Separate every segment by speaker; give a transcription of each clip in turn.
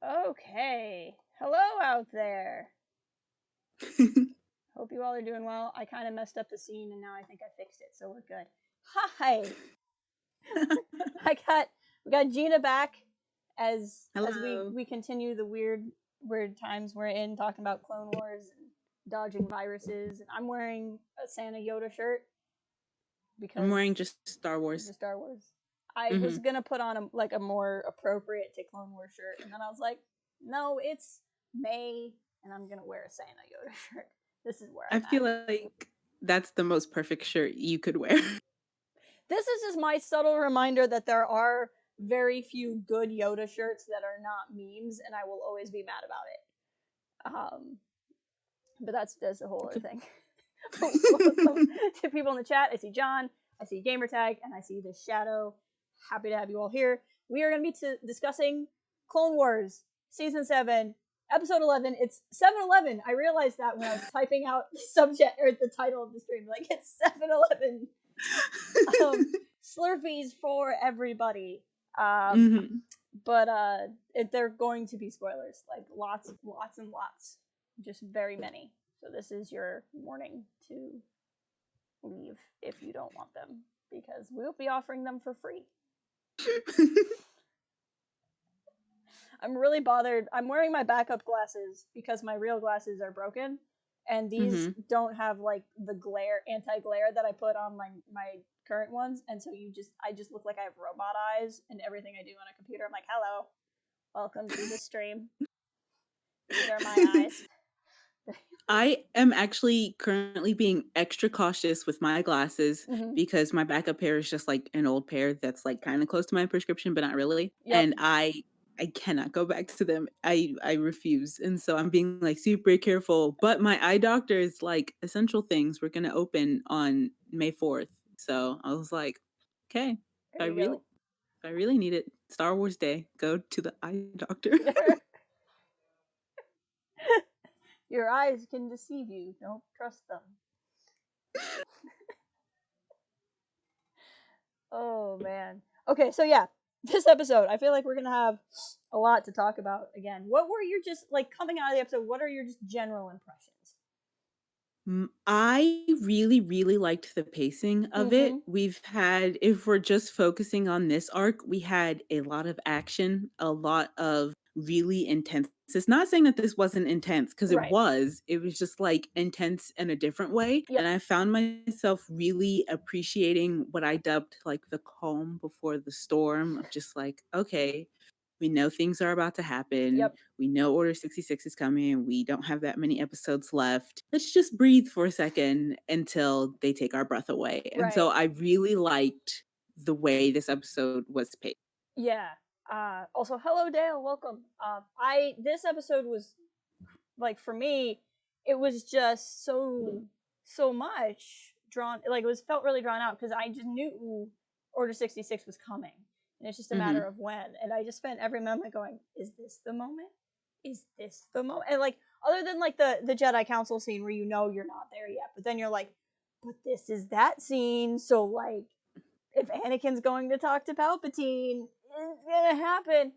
Speaker 1: Okay. Hello out there. Hope you all are doing well. I kind of messed up the scene and now I think I fixed it, so we're good. Hi. We got Gina back as we
Speaker 2: Hello.
Speaker 1: we continue the weird times we're in talking about Clone Wars and dodging viruses. And I'm wearing a Santa Yoda shirt
Speaker 2: I'm
Speaker 1: because
Speaker 2: wearing just Star
Speaker 1: it's
Speaker 2: Wars.
Speaker 1: a Star Wars. I was
Speaker 2: hmm
Speaker 1: gonna put on a more appropriate to Clone Wars shirt, and then I was like, no, it's May, and I'm gonna wear a Santa Yoda shirt. This is where
Speaker 2: I
Speaker 1: I'm at.
Speaker 2: feel like that's the most perfect shirt you could wear.
Speaker 1: This is just my subtle reminder that there are very few good Yoda shirts that are not memes, and I will always be mad about it. But that's a whole other thing. Welcome to people in the chat. I see John, I see Gamertag, and I see the Shadow. Happy to have you all here. We are going to be discussing Clone Wars Season 7, Episode 11. It's 7-Eleven. I realized that when I was typing out the subject or the title of the stream. Like, it's 7-Eleven. Slurpees for everybody.
Speaker 2: hmm
Speaker 1: But they're going to be spoilers. Like, lots and lots. Just very many. So this is your warning to leave if you don't want them, because we'll be offering them for free. I'm really bothered. I'm wearing my backup glasses because my real glasses are broken, and these don't have like the anti-glare that I put on my current ones, and so I just look like I have robot eyes, and everything I do on a computer, I'm like, hello, welcome to the stream. These are my eyes.
Speaker 2: I am actually currently being extra cautious with my glasses because my backup pair is just like an old pair that's like kind of close to my prescription, but not really.
Speaker 1: Yep.
Speaker 2: And I cannot go back to them. I refuse. And so I'm being like super careful. But my eye doctor is like essential things we're gonna open on May 4th. So I was like, okay, if I really need it, Star Wars Day, go to the eye doctor.
Speaker 1: Your eyes can deceive you. Don't trust them. Oh man. Okay, so yeah, this episode, I feel like we're gonna have a lot to talk about again. What were your just like coming out of the episode? What are your just general impressions?
Speaker 2: I really, really liked the pacing of it. We've had, if we're just focusing on this arc, we had a lot of action, a lot of really intense. It's not saying that this wasn't intense because it
Speaker 1: Right.
Speaker 2: was. It was just like intense in a different way.
Speaker 1: Yep.
Speaker 2: And I found myself really appreciating what I dubbed like the calm before the storm of just like, okay, we know things are about to happen.
Speaker 1: Yep.
Speaker 2: We know Order 66 is coming. We don't have that many episodes left. Let's just breathe for a second until they take our breath away.
Speaker 1: Right.
Speaker 2: And so I really liked the way this episode was paced.
Speaker 1: Yeah. Also, hello Dale, welcome. This episode was like, for me, it was just so much drawn. Like, it was felt really drawn out because I just knew Order 66 was coming, and it's just a matter of when. And I just spent every moment going, "Is this the moment? Is this the moment?" And like, other than like the Jedi Council scene where you know you're not there yet, but then you're like, "But this is that scene." So like, if Anakin's going to talk to Palpatine, it's gonna happen.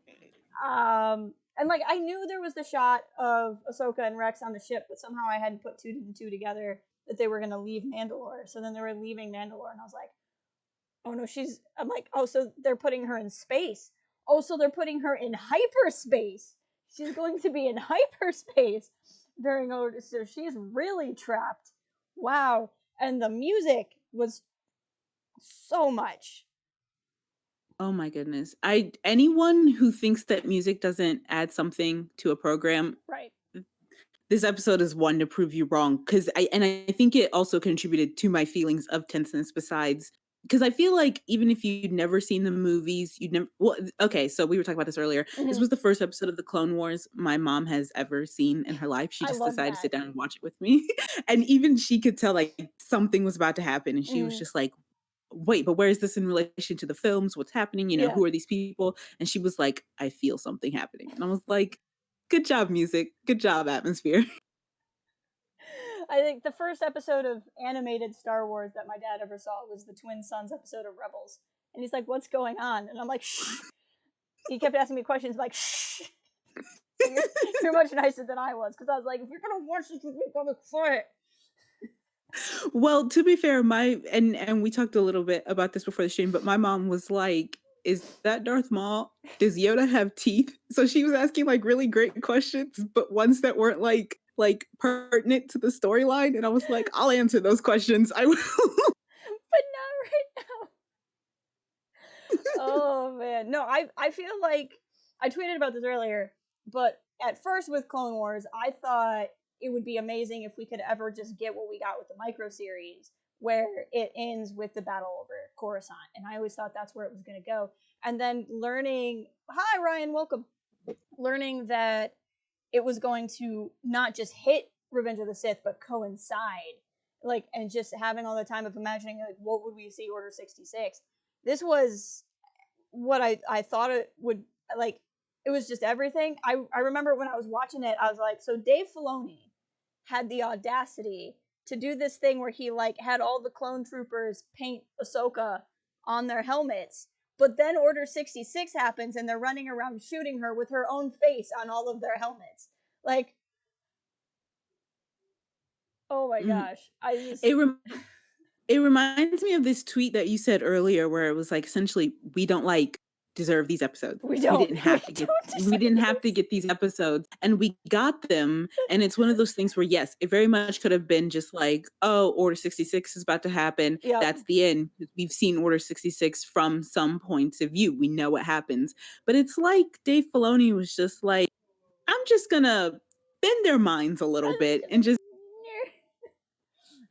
Speaker 1: And like, I knew there was the shot of Ahsoka and Rex on the ship, but somehow I hadn't put two and two together that they were gonna leave Mandalore. So then they were leaving Mandalore, and I was like, oh no, I'm like, oh, so they're putting her in space. Oh, so they're putting her in hyperspace. She's going to be in hyperspace during Order. So she's really trapped. Wow. And the music was so much.
Speaker 2: Oh my goodness. Anyone who thinks that music doesn't add something to a program,
Speaker 1: right,
Speaker 2: this episode is one to prove you wrong. I think it also contributed to my feelings of tenseness besides because I feel like even if you'd never seen the movies, you'd never okay, so we were talking about this earlier. This was the first episode of the Clone Wars my mom has ever seen in her life. She just decided to sit down and watch it with me. And even she could tell like something was about to happen and she was just like, wait, but where is this in relation to the films? What's happening? Who are these people? And she was like, I feel something happening. And I was like, good job, music. Good job, atmosphere.
Speaker 1: I think the first episode of animated Star Wars that my dad ever saw was the Twin Sons episode of Rebels. And he's like, what's going on? And I'm like, shh. He kept asking me questions like, shh. You're much nicer than I was, because I was like, if you're gonna watch this with me, I'm excited.
Speaker 2: Well, to be fair, my and we talked a little bit about this before the stream, but my mom was like, "Is that Darth Maul? Does Yoda have teeth?" So she was asking like really great questions, but ones that weren't like pertinent to the storyline, and I was like, "I'll answer those questions. I will."
Speaker 1: But not right now. Oh man, no, I feel like I tweeted about this earlier, but at first with Clone Wars, I thought it would be amazing if we could ever just get what we got with the micro series, where it ends with the battle over Coruscant, and I always thought that's where it was going to go. And then learning, hi Ryan, welcome. Learning that it was going to not just hit Revenge of the Sith, but coincide, like, and just having all the time of imagining, like, what would we see Order 66? This was what I thought it would, like, it was just everything. I remember when I was watching it, I was like, so Dave Filoni had the audacity to do this thing where he like had all the clone troopers paint Ahsoka on their helmets, but then Order 66 happens and they're running around shooting her with her own face on all of their helmets. Like, oh my
Speaker 2: Mhm.
Speaker 1: gosh. I just
Speaker 2: It rem It reminds me of this tweet that you said earlier where it was like essentially we don't like deserve these episodes.
Speaker 1: we
Speaker 2: We
Speaker 1: don't
Speaker 2: didn't
Speaker 1: we
Speaker 2: have to get
Speaker 1: don't
Speaker 2: we
Speaker 1: deserve
Speaker 2: didn't have to
Speaker 1: this.
Speaker 2: get these episodes and we got them, and it's one of those things where yes, it very much could have been just like, oh, Order 66 is about to happen.
Speaker 1: Yep.
Speaker 2: That's the end. We've seen Order 66 from some points of view. We know what happens. But it's like Dave Filoni was just like, I'm just gonna bend their minds a little
Speaker 1: I'm just
Speaker 2: bit and just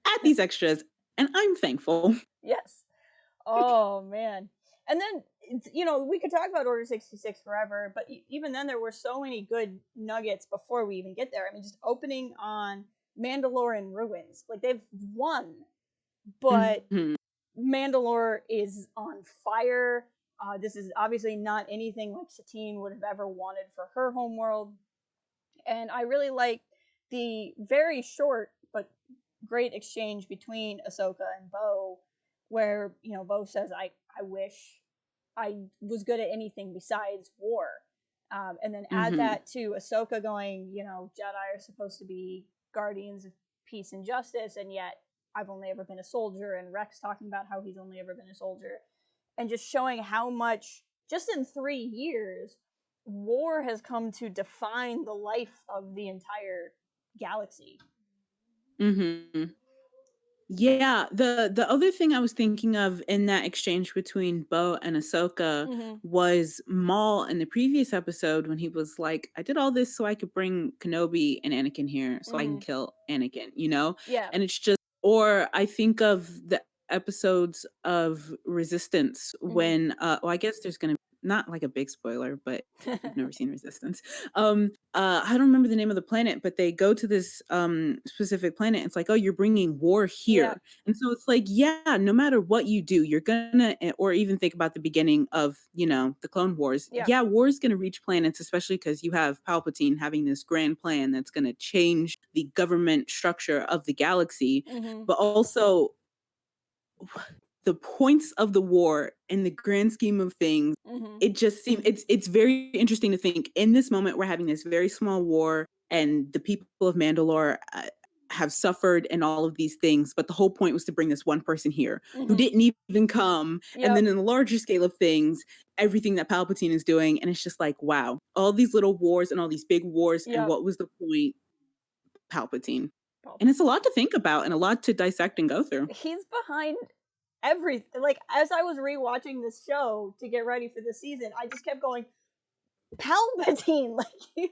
Speaker 2: add
Speaker 1: gonna
Speaker 2: these extras, and I'm thankful.
Speaker 1: yes. Oh man. And then we could talk about Order 66 forever, but even then there were so many good nuggets before we even get there. I mean, just opening on Mandalore in ruins. Like, they've won, but
Speaker 2: Mhm.
Speaker 1: Mandalore is on fire. This is obviously not anything like Satine would have ever wanted for her homeworld. And I really like the very short but great exchange between Ahsoka and Bo, where Bo says, I wish I was good at anything besides war," and then add
Speaker 2: Mhm.
Speaker 1: that to Ahsoka going, Jedi are supposed to be guardians of peace and justice, and yet I've only ever been a soldier, and Rex talking about how he's only ever been a soldier, and just showing how much, just in 3 years, war has come to define the life of the entire galaxy.
Speaker 2: Mhm. Yeah, the other thing I was thinking of in that exchange between Bo and Ahsoka
Speaker 1: Mm-hmm.
Speaker 2: was Maul in the previous episode when he was like, "I did all this so I could bring Kenobi and Anakin here, so I can
Speaker 1: Mm-hmm.
Speaker 2: kill Anakin," you know?
Speaker 1: Yeah.
Speaker 2: And it's just, or I think of the episodes of Resistance
Speaker 1: Mm-hmm.
Speaker 2: when well, I guess there's gonna not like a big spoiler, but if you've never seen Resistance, I don't remember the name of the planet, but they go to this specific planet. It's like, oh, you're bringing war
Speaker 1: Yeah.
Speaker 2: here. And so it's like, yeah, no matter what you do, you're gonna, or even think about the beginning of, the Clone Wars.
Speaker 1: Yeah.
Speaker 2: Yeah, war is gonna reach planets, especially because you have Palpatine having this grand plan that's gonna change the government structure of the galaxy.
Speaker 1: Mm-hmm.
Speaker 2: But also the points of the war in the grand scheme of things,
Speaker 1: Mm-hmm.
Speaker 2: it just seems it's very interesting to think in this moment we're having this very small war and the people of Mandalore have suffered and all of these things, but the whole point was to bring this one person here who
Speaker 1: Mm-hmm.
Speaker 2: didn't even come. And
Speaker 1: Yep.
Speaker 2: then in the larger scale of things, everything that Palpatine is doing, and it's just like, wow, all these little wars and all these big wars, and
Speaker 1: Yep.
Speaker 2: what was the point? Palpatine. And it's a
Speaker 1: Palpatine.
Speaker 2: lot to think about and a lot to dissect and go through.
Speaker 1: He's behind everything. Like, as I was rewatching this show to get ready for the season, I just kept going, Palpatine, like, you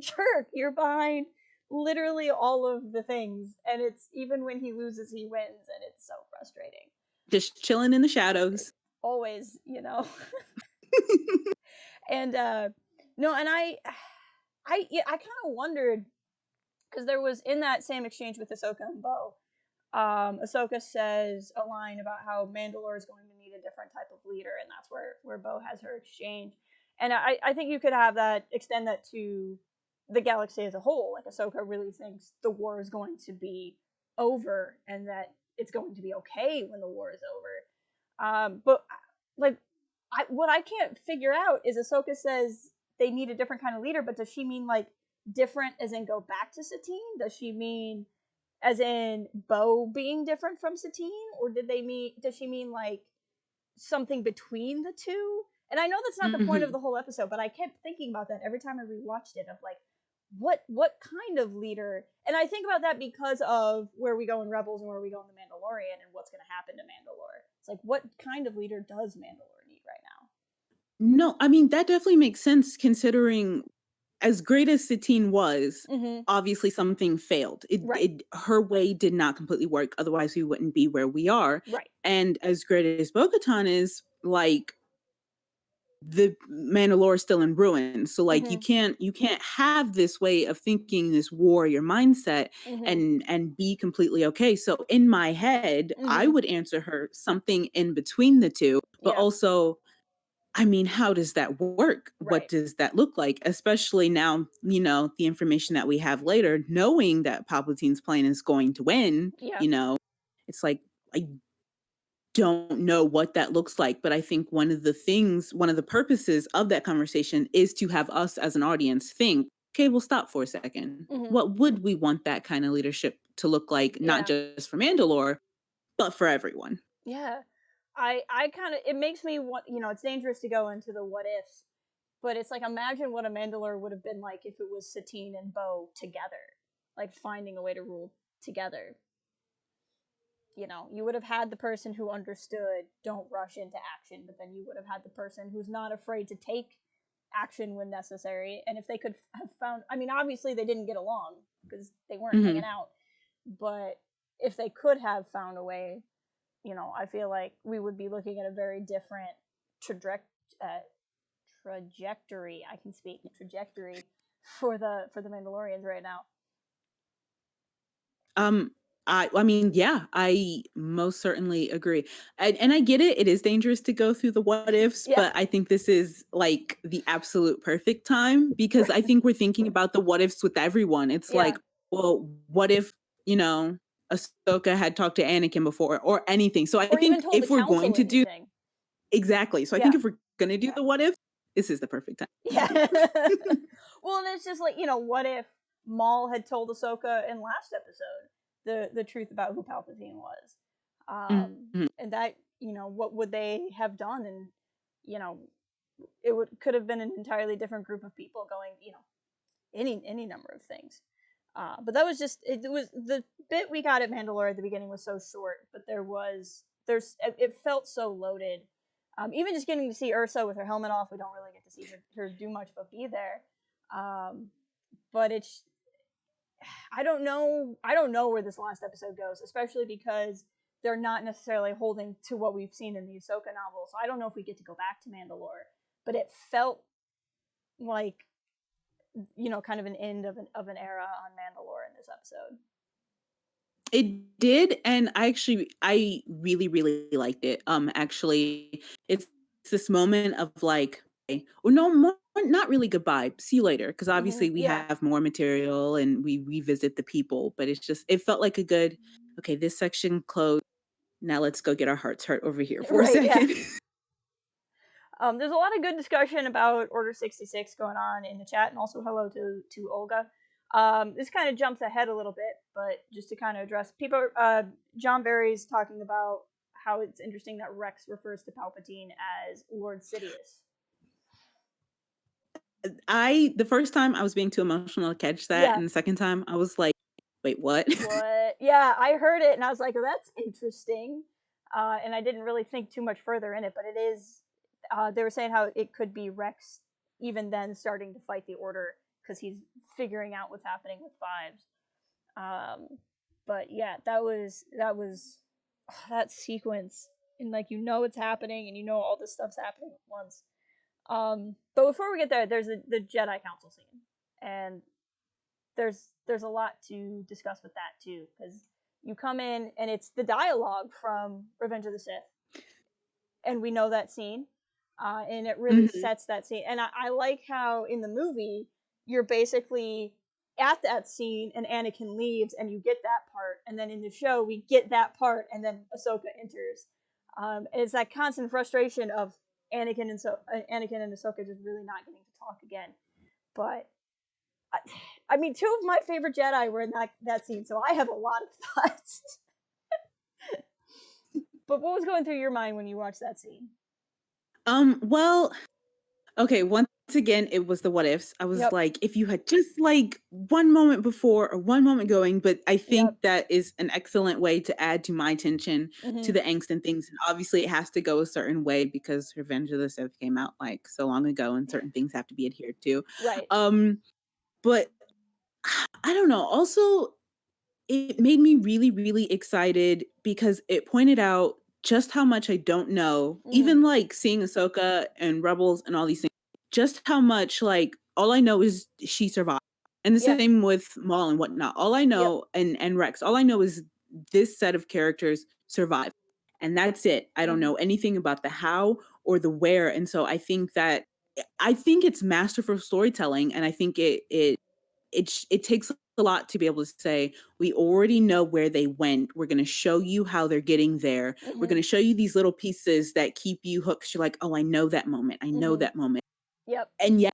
Speaker 1: jerk, you're behind literally all of the things, and it's even when he loses, he wins, and it's so frustrating.
Speaker 2: Just chilling in the shadows.
Speaker 1: Always. And no, and I kind of wondered, because there was, in that same exchange with Ahsoka and Bo, Ahsoka says a line about how Mandalore is going to need a different type of leader, and that's where Bo has her exchange. And I think you could have that, extend that to the galaxy as a whole. Like, Ahsoka really thinks the war is going to be over, and that it's going to be okay when the war is over. But like, what I can't figure out is Ahsoka says they need a different kind of leader, but does she mean like different as in go back to Satine? Does she mean as in Bo being different from Satine, or does she mean like something between the two? And I know that's not the point of the whole episode, but I kept thinking about that every time I rewatched it, of like what kind of leader. And I think about that because of where we go in Rebels and where we go in The Mandalorian and what's going to happen to Mandalore. It's like, what kind of leader does Mandalore need right now?
Speaker 2: No, I mean, that definitely makes sense considering as great as Satine was,
Speaker 1: Mm-hmm.
Speaker 2: obviously something failed.
Speaker 1: Right.
Speaker 2: Her way did not completely work. Otherwise, we wouldn't be where we are.
Speaker 1: Right.
Speaker 2: And as great as Bo-Katan is, like the Mandalore is still in ruins. So like
Speaker 1: Mm-hmm.
Speaker 2: you can't have this way of thinking, this warrior mindset,
Speaker 1: Mm-hmm.
Speaker 2: and be completely okay. So in my head, I
Speaker 1: Mm-hmm.
Speaker 2: would answer her something in between the two, but
Speaker 1: Yeah.
Speaker 2: also, I mean, how does that work? What
Speaker 1: Right.
Speaker 2: does that look like? Especially now, you know, the information that we have later, knowing that Palpatine's plan is going to win,
Speaker 1: Yeah.
Speaker 2: you know, it's like, I don't know what that looks like. But I think one of the purposes of that conversation is to have us as an audience think, okay, we'll stop for a second.
Speaker 1: Mm-hmm.
Speaker 2: What would we want that kind of leadership to look like, not
Speaker 1: Yeah.
Speaker 2: just for Mandalore, but for everyone?
Speaker 1: Yeah. I kind of, it makes me want, it's dangerous to go into the what ifs, but it's like, imagine what a Mandalore would have been like if it was Satine and Bo together, like finding a way to rule together. You would have had the person who understood, don't rush into action, but then you would have had the person who's not afraid to take action when necessary. And if they could have found, I mean, obviously they didn't get along because they weren't hanging
Speaker 2: Mm-hmm.
Speaker 1: out, but if they could have found a way, I feel like we would be looking at a very different uh, trajectory. I can speak trajectory for the Mandalorians right now.
Speaker 2: Um, I mean, yeah, I most certainly agree. And I get it. It is dangerous to go through the what ifs,
Speaker 1: Yeah,
Speaker 2: but I think this is like the absolute perfect time because I think we're thinking about the what ifs with everyone. It's
Speaker 1: yeah,
Speaker 2: like, well, what if, you know, Ahsoka had talked to Anakin before or anything. So I
Speaker 1: or even
Speaker 2: think
Speaker 1: told the
Speaker 2: if we're going
Speaker 1: council
Speaker 2: to do
Speaker 1: anything.
Speaker 2: exactly. So I think
Speaker 1: Yeah,
Speaker 2: if we're going to do the what if, this is the perfect
Speaker 1: yeah.
Speaker 2: time.
Speaker 1: Well, and it's just like, what if Maul had told Ahsoka in last episode the truth about who Palpatine was,
Speaker 2: Mhm.
Speaker 1: and that, what would they have done? And you know, it could have been an entirely different group of people going, any number of things. But that was just, it was the bit we got at Mandalore at the beginning was so short, but it felt so loaded. Even just getting to see Ursa with her helmet off, we don't really get to see her do much but be there. Um, but it's, I don't know where this last episode goes, especially because they're not necessarily holding to what we've seen in the Ahsoka novel. So I don't know if we get to go back to Mandalore, but it felt like, kind of an end of an era on Mandalore in this episode.
Speaker 2: It did, and I really, really liked it. Actually, it's this moment of like, okay, well, no more, not really goodbye. See you later, because
Speaker 1: Mm-hmm.
Speaker 2: obviously we
Speaker 1: Yeah.
Speaker 2: have more material and we revisit the people. But it's just, it felt like a good, okay, this section closed. Now let's go get our hearts hurt over here for a
Speaker 1: Right. Yeah.
Speaker 2: second.
Speaker 1: There's a lot of good discussion about Order 66 going on in the chat, and also hello to Olga. This kind of jumps ahead a little bit, but just to kind of address people, John Barry's talking about how it's interesting that Rex refers to Palpatine as Lord Sidious.
Speaker 2: The first time I was being too emotional to catch that,
Speaker 1: Yeah.
Speaker 2: and the second time I was like, wait, what?
Speaker 1: What? Yeah, I heard it and I was like, oh, that's interesting. And I didn't really think too much further in it, but it is. They were saying how it could be Rex even then starting to fight the Order because he's figuring out what's happening with Fives. Um, but yeah, that was that sequence, and like, it's happening and all this stuff's happening at once. But before we get there, there's the Jedi Council scene, and there's a lot to discuss with that too, because you come in and it's the dialogue from Revenge of the Sith, and we know that scene, and it really
Speaker 2: Mhm.
Speaker 1: sets that scene. And I like how in the movie you're basically at that scene and Anakin leaves and you get that part, and then in the show we get that part and then Ahsoka enters, and it's that constant frustration of Anakin and Ahsoka just really not getting to talk again. But I, I mean, two of my favorite Jedi were in that scene, so I have a lot of thoughts. But what was going through your mind when you watched that scene?
Speaker 2: Well, okay, once again, it was the what ifs. I was
Speaker 1: Yep.
Speaker 2: like, if you had just like one moment before or one moment going, but I
Speaker 1: Yep.
Speaker 2: think that is an excellent way to add to my attention to
Speaker 1: Mhm.
Speaker 2: the angst and things. And obviously, it has to go a certain way because Revenge of the Sith came out like so long ago, and certain things have to be adhered to.
Speaker 1: Right.
Speaker 2: But I don't know. Also, it made me really, really excited because it pointed out just how much I don't know.
Speaker 1: Mhm.
Speaker 2: Even like seeing Ahsoka and Rebels and all these things, just how much like all I know is she survived. And the
Speaker 1: Yep.
Speaker 2: same with Maul and whatnot. All I
Speaker 1: Yep.
Speaker 2: know and Rex, all I know is this set of characters survived. And that's it. I don't
Speaker 1: Mhm.
Speaker 2: know anything about the how or the where. And so I think it's masterful storytelling. And I think it takes a lot to be able to say we already know where they went. We're going to show you how they're getting there. We're
Speaker 1: Mhm.
Speaker 2: going to show you these little pieces that keep you hooked. You're like, oh, I know that moment. I know
Speaker 1: Mhm.
Speaker 2: that moment.
Speaker 1: Yep.
Speaker 2: And yet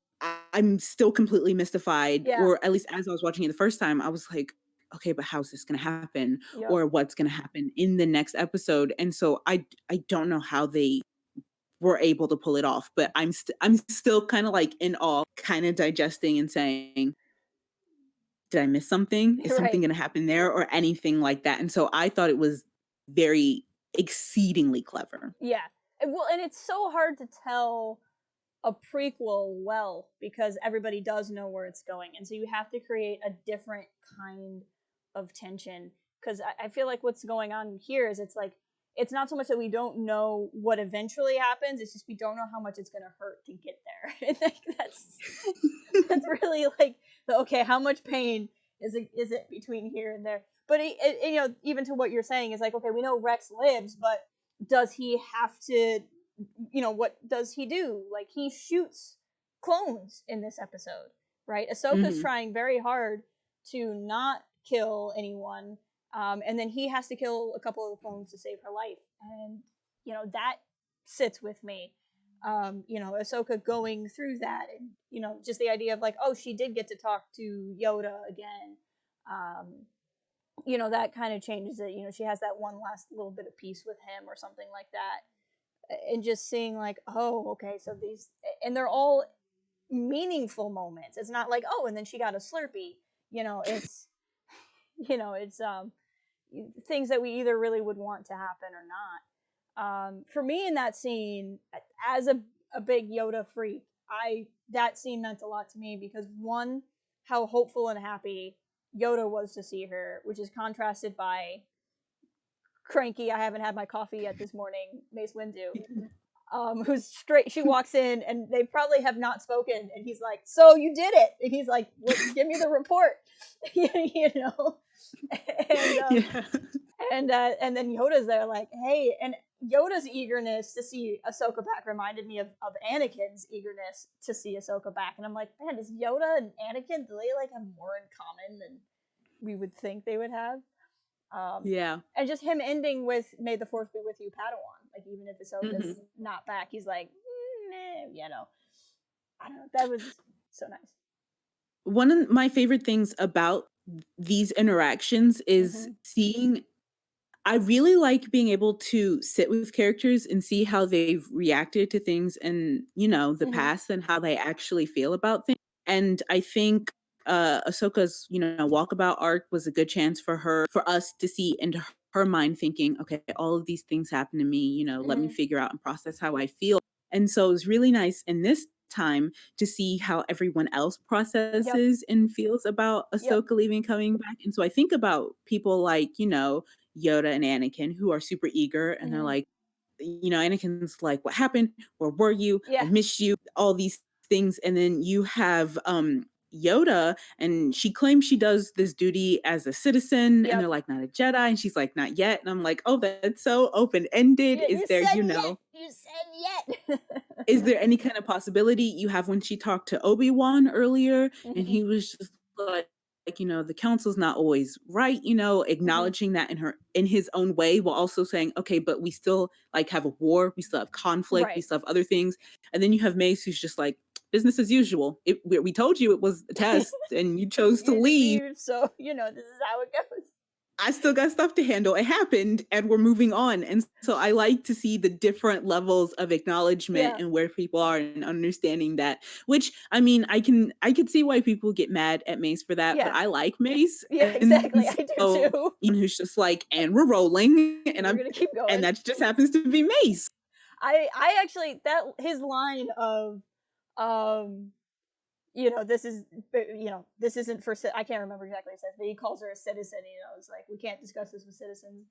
Speaker 2: I'm still completely mystified,
Speaker 1: Yeah.
Speaker 2: or at least as I was watching it the first time, I was like, okay, but how's this going to happen,
Speaker 1: Yep.
Speaker 2: or what's going to happen in the next episode? And so I don't know how they were able to pull it off, but I'm still kind of like in awe, kind of digesting and saying, did I miss something? Is something
Speaker 1: Right.
Speaker 2: going to happen there or anything like that? And so I thought it was very exceedingly clever.
Speaker 1: Yeah. Well, and it's so hard to tell a prequel well because everybody does know where it's going, and so you have to create a different kind of tension. Because I feel like what's going on here is it's not so much that we don't know what eventually happens; it's just we don't know how much it's going to hurt to get there. I think that's really like the okay, how much pain is it between here and there? But even to what you're saying is like okay, we know Rex lives, but does he have to what does he do? Like he shoots clones in this episode, right? Ahsoka's
Speaker 2: Mhm.
Speaker 1: trying very hard to not kill anyone, and then he has to kill a couple of the clones to save her life, and that sits with me. Ahsoka going through that, and just the idea of like, oh, she did get to talk to Yoda again. Um, that kind of changes it. She has that one last little bit of peace with him or something like that, and just seeing like, oh, okay, so these, and they're all meaningful moments. It's not like, oh, and then she got a Slurpee. It's it's things that we either really would want to happen or not. For me in that scene, as a big Yoda freak, I that scene meant a lot to me because one, how hopeful and happy Yoda was to see her, which is contrasted by cranky, I haven't had my coffee yet this morning, Mace Windu, who's straight. She walks in, and they probably have not spoken, and he's like, "So you did it?" And he's like, "What? Give me the report," you know. And
Speaker 2: Yeah.
Speaker 1: and then Yoda's there, like, "Hey," and Yoda's eagerness to see Ahsoka back reminded me of Anakin's eagerness to see Ahsoka back, and I'm like, man, does Yoda and Anakin, do they like have more in common than we would think they would have? Um,
Speaker 2: Yeah.
Speaker 1: and just him ending with "May the Force be with you, Padawan." Like even if Ahsoka's
Speaker 2: Mhm.
Speaker 1: not back, he's like, I don't know. That was so nice.
Speaker 2: One of my favorite things about these interactions is
Speaker 1: Mm-hmm.
Speaker 2: seeing I really like being able to sit with characters and see how they've reacted to things in, the
Speaker 1: Mm-hmm.
Speaker 2: past and how they actually feel about things. And I think Ahsoka's, walkabout arc was a good chance for us to see into her mind thinking, okay, all of these things happen to me, let me
Speaker 1: Mm-hmm.
Speaker 2: figure out and process how I feel. And so it was really nice in this time to see how everyone else
Speaker 1: Yep.
Speaker 2: processes and feels about
Speaker 1: Yep.
Speaker 2: Ahsoka leaving coming back. And so I think about people like, Yoda and Anakin who are super eager and they're
Speaker 1: Mm-hmm.
Speaker 2: like, Anakin's like, what happened? Where were you? I
Speaker 1: Yeah.
Speaker 2: missed you, all these things. And then you have Yoda, and she claims she does this duty as a citizen, and they're
Speaker 1: Yep.
Speaker 2: like, not a Jedi, and she's like, not yet. And I'm like, oh, that's so open-ended.
Speaker 1: Yeah. You said yet. You said yet.
Speaker 2: Is there any kind of possibility you have when she talked to Obi-Wan earlier and
Speaker 1: Mm-hmm.
Speaker 2: he was just like the council's not always right,
Speaker 1: Hmm.
Speaker 2: acknowledging that in his own way, while also saying, okay, but we still like have a war, we still have conflict, we
Speaker 1: Right.
Speaker 2: still have other things. And then you have Mace who's just like, business as usual. We told you it was a test and you chose to
Speaker 1: You just
Speaker 2: leave.
Speaker 1: leave, so this is how it goes.
Speaker 2: I still got stuff to handle. It happened and we're moving on. And so I like to see the different levels of acknowledgement
Speaker 1: Yeah.
Speaker 2: and where people are and understanding that, which I mean, I could see why people get mad at Mace for that, but
Speaker 1: Yeah.
Speaker 2: I like Mace.
Speaker 1: Yeah,
Speaker 2: And
Speaker 1: exactly. I do
Speaker 2: so,
Speaker 1: too.
Speaker 2: who's just like, and we're rolling
Speaker 1: We're gonna keep
Speaker 2: and
Speaker 1: going.
Speaker 2: that just happens to be Mace.
Speaker 1: I actually, that his line of um this is this isn't for I can't remember exactly what it says, but he calls her a citizen. It's like, we can't discuss this with citizens.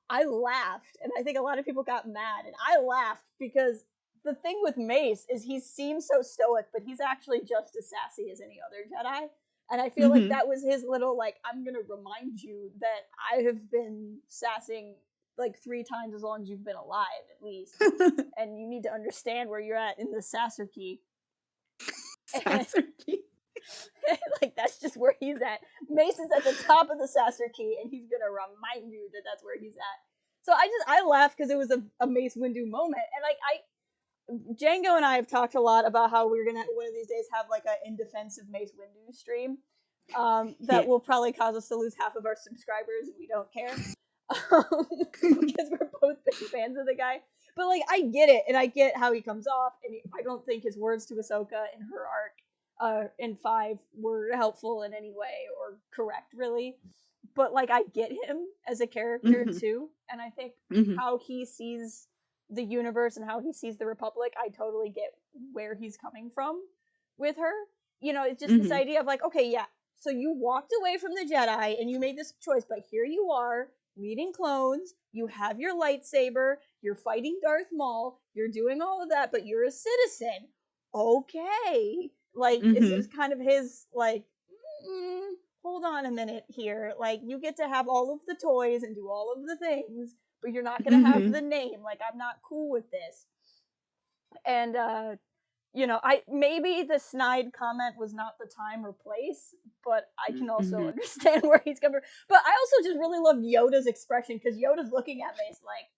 Speaker 1: I laughed, and I think a lot of people got mad, and I laughed because the thing with Mace is he seems so stoic, but he's actually just as sassy as any other Jedi. And I feel like
Speaker 2: Hmm.
Speaker 1: that was his little, like, I'm gonna remind you that I have been sassing like 3 times as long as you've been alive, at least, and you need to understand where you're at in the sasserkey. And
Speaker 2: Sasserty.
Speaker 1: like, that's just where he's at. Mason's at the top of the Sasser key, and he's gonna remind you that that's where he's at. So I laughed because it was a Mace Windu moment, and like Django and I have talked a lot about how we're gonna one of these days have like an in defense of Mace Windu stream. That
Speaker 2: Yeah.
Speaker 1: will probably cause us to lose half of our subscribers, and we don't care. Because we're both big fans of the guy. But like, I get it, and I get how he comes off, and I don't think his words to Ahsoka in her arc, in 5, were helpful in any way or correct, really. But like, I get him as a character
Speaker 2: Hmm.
Speaker 1: too, and I think
Speaker 2: Hmm.
Speaker 1: how he sees the universe and how he sees the Republic, I totally get where he's coming from with her. It's just this
Speaker 2: Hmm.
Speaker 1: idea of like, okay, yeah, so you walked away from the Jedi and you made this choice, but here you are leading clones. You have your lightsaber. You're fighting Darth Maul. You're doing all of that, but you're a citizen. Okay, like, it's
Speaker 2: Hmm.
Speaker 1: just kind of his like, hold on a minute here. Like, you get to have all of the toys and do all of the things, but you're not gonna have
Speaker 2: Hmm.
Speaker 1: the name. Like, I'm not cool with this. And I maybe the snide comment was not the time or place, but I can also
Speaker 2: Hmm.
Speaker 1: understand where he's coming from. But I also just really loved Yoda's expression, because Yoda's looking at me, it's like,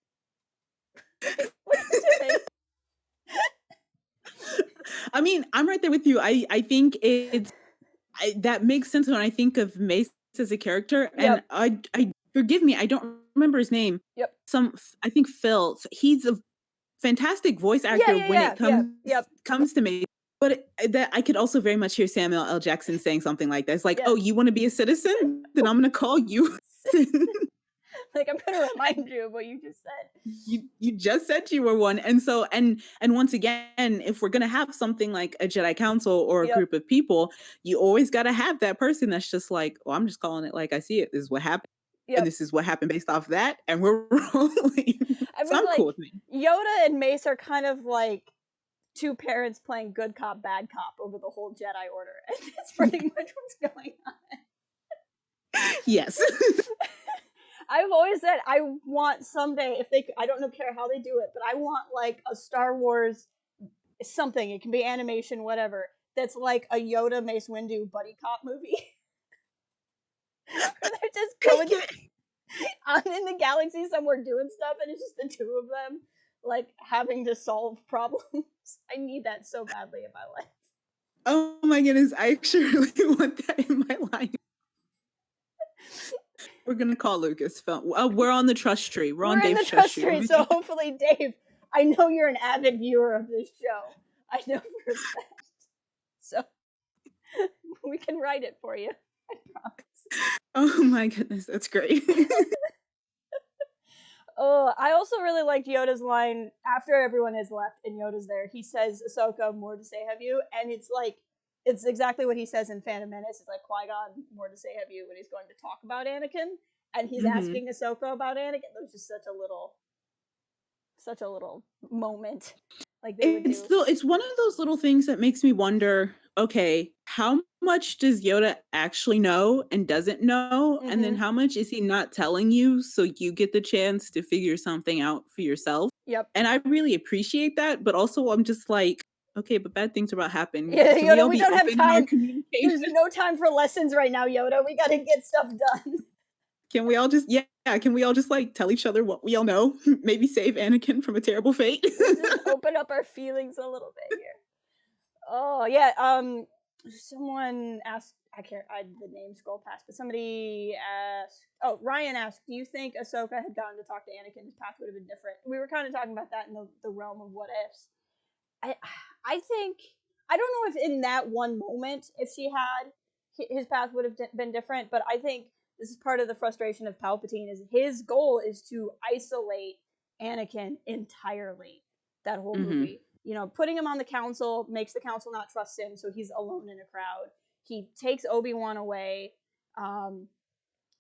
Speaker 1: what are you doing?
Speaker 2: I mean, I'm right there with you. I think that makes sense when I think of Mace as a character, and
Speaker 1: Yep.
Speaker 2: I forgive me, I don't remember his name.
Speaker 1: Yep.
Speaker 2: I think Phil. He's a fantastic voice
Speaker 1: Yeah,
Speaker 2: actor
Speaker 1: yeah,
Speaker 2: when
Speaker 1: yeah,
Speaker 2: it
Speaker 1: yeah.
Speaker 2: comes
Speaker 1: Yep.
Speaker 2: comes to Mace, but that I could also very much hear Samuel L. Jackson saying something like that. It's like,
Speaker 1: Yeah.
Speaker 2: "Oh, you want to be a citizen? Then I'm going to call you."
Speaker 1: Like, I'm gonna remind you of what you just said.
Speaker 2: You just said you were one. And so and once again, if we're gonna have something like a Jedi Council or a
Speaker 1: Yep.
Speaker 2: group of people, you always gotta have that person that's just like, "Oh, I'm just calling it like I see it. This is what happened, and
Speaker 1: Yep.
Speaker 2: this is what happened based off that, and we're rolling."
Speaker 1: I
Speaker 2: So
Speaker 1: mean,
Speaker 2: I'm cool
Speaker 1: like,
Speaker 2: with me.
Speaker 1: Yoda and Mace are kind of like two parents playing good cop, bad cop over the whole Jedi Order. And that's pretty much what's going on.
Speaker 2: Yes.
Speaker 1: I've always said I want someday, if they, I don't know, care how they do it, but I want like a Star Wars something. It can be animation, whatever. That's like a Yoda Mace Windu buddy cop movie. Where they're just going on in the galaxy somewhere doing stuff, and it's just the two of them, like, having to solve problems. I need that so badly in my life.
Speaker 2: Oh my goodness, I actually really want that in my life. We're gonna call Lucasfilm. We're on the trust tree. We're on
Speaker 1: We're in the
Speaker 2: Dave's trust
Speaker 1: trust
Speaker 2: tree
Speaker 1: tree,
Speaker 2: over
Speaker 1: so
Speaker 2: here.
Speaker 1: hopefully, Dave, I know you're an avid viewer of this show. I know for a fact. So we can write it for you. I promise.
Speaker 2: Oh my goodness, that's great.
Speaker 1: Oh, I also really liked Yoda's line after everyone has left and Yoda's there. He says, "Ahsoka, more to say have you," and it's like, it's exactly what he says in Phantom Menace. It's like, Qui-Gon, more to say have you, when he's going to talk about Anakin, and he's
Speaker 2: Mhm.
Speaker 1: asking Ahsoka about Anakin. That was just such a little moment, like they would do.
Speaker 2: It's one of those little things that makes me wonder, okay, how much does Yoda actually know and doesn't know? And then
Speaker 1: Mm-hmm.
Speaker 2: how much is he not telling you so you get the chance to figure something out for yourself?
Speaker 1: Yep.
Speaker 2: And I really appreciate that, but also I'm just like, okay, but bad things are about to happen.
Speaker 1: Yeah,
Speaker 2: Can we
Speaker 1: Yoda,
Speaker 2: all
Speaker 1: we
Speaker 2: be
Speaker 1: don't have
Speaker 2: open in our
Speaker 1: time.
Speaker 2: communication?
Speaker 1: There's no time for lessons right now, Yoda. We gotta get stuff done.
Speaker 2: Can we all just can we all just, like, tell each other what we all know? Maybe save Anakin from a terrible fate?
Speaker 1: Let's just open up our feelings a little bit here. Oh yeah. Someone asked. The name scroll past, but somebody asked. Oh, Ryan asked, "Do you think Ahsoka had gotten to talk to Anakin, his path would have been different?" We were kind of talking about that in the realm of what ifs. I I think I don't know if in that one moment, if she had, his path would have been different. But I think this is part of the frustration of Palpatine. Is his goal is to isolate Anakin entirely. That whole
Speaker 2: Mhm.
Speaker 1: movie, putting him on the council makes the council not trust him, so he's alone in a crowd. He takes Obi-Wan away, um,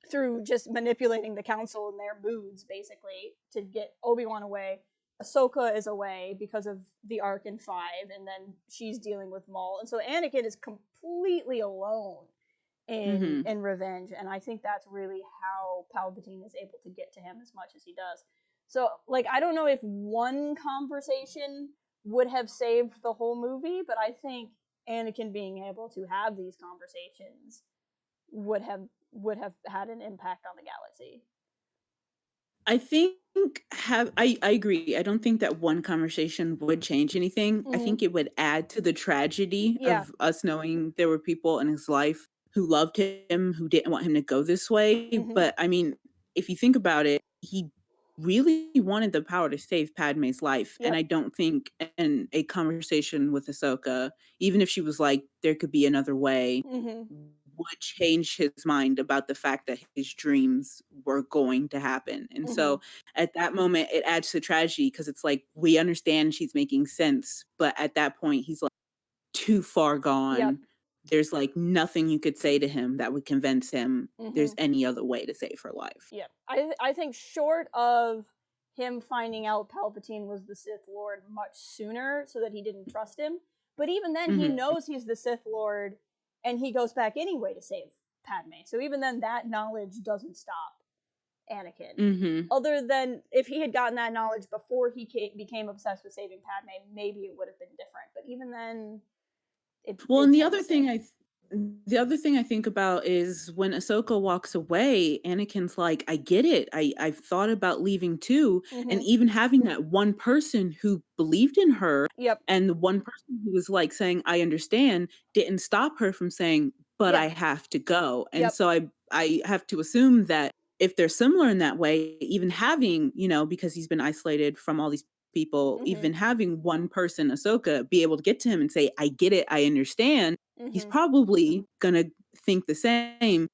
Speaker 1: through just manipulating the council and their moods, basically, to get Obi-Wan away. Ahsoka is away because of the arc in 5, and then she's dealing with Maul. And so Anakin is completely alone in
Speaker 2: Mhm.
Speaker 1: Revenge, and I think that's really how Palpatine is able to get to him as much as he does. So, like, I don't know if one conversation would have saved the whole movie, but I think Anakin being able to have these conversations would have had an impact on the galaxy.
Speaker 2: I think I agree. I don't think that one conversation would change anything. I
Speaker 1: Mhm.
Speaker 2: think it would add to the tragedy
Speaker 1: Yeah.
Speaker 2: of us knowing there were people in his life who loved him, who didn't want him to go this way.
Speaker 1: Mhm.
Speaker 2: But I mean, if you think about it, he really wanted the power to save Padme's life. And
Speaker 1: Yep.
Speaker 2: I don't think in a conversation with Ahsoka, even if she was like, there could be another way,
Speaker 1: Mhm.
Speaker 2: would change his mind about the fact that his dreams were going to happen. And
Speaker 1: Mhm.
Speaker 2: so at that moment, it adds to tragedy because it's like we understand she's making sense, but at that point, he's like too far
Speaker 1: Yep.
Speaker 2: gone. There's like nothing you could say to him that would convince him there's
Speaker 1: Mhm.
Speaker 2: any other way to save her life.
Speaker 1: Yep. I think short of him finding out Palpatine was the Sith Lord much sooner, so that he didn't trust him. But even then, he
Speaker 2: Mhm.
Speaker 1: knows he's the Sith Lord, and he goes back anyway to save Padme. So even then, that knowledge doesn't stop Anakin.
Speaker 2: Mhm.
Speaker 1: Other than if he had gotten that knowledge before he became obsessed with saving Padme, maybe it would have been different. But even then,
Speaker 2: Well,
Speaker 1: it's
Speaker 2: and
Speaker 1: hard to say.
Speaker 2: the other thing I think about is when Ahsoka walks away, Anakin's like, "I get it. I've thought about leaving too." And
Speaker 1: Mhm.
Speaker 2: even having that one person who believed in her
Speaker 1: Yep.
Speaker 2: and the one person who was like saying, "I understand," didn't stop her from saying, "But
Speaker 1: Yeah.
Speaker 2: I have to go." And
Speaker 1: Yep.
Speaker 2: so I have to assume that if they're similar in that way, even having, because he's been isolated from all these people, even
Speaker 1: Mhm.
Speaker 2: having one person, Ahsoka, be able to get to him and say, "I get it. I understand." He's
Speaker 1: Mhm.
Speaker 2: probably gonna think the same,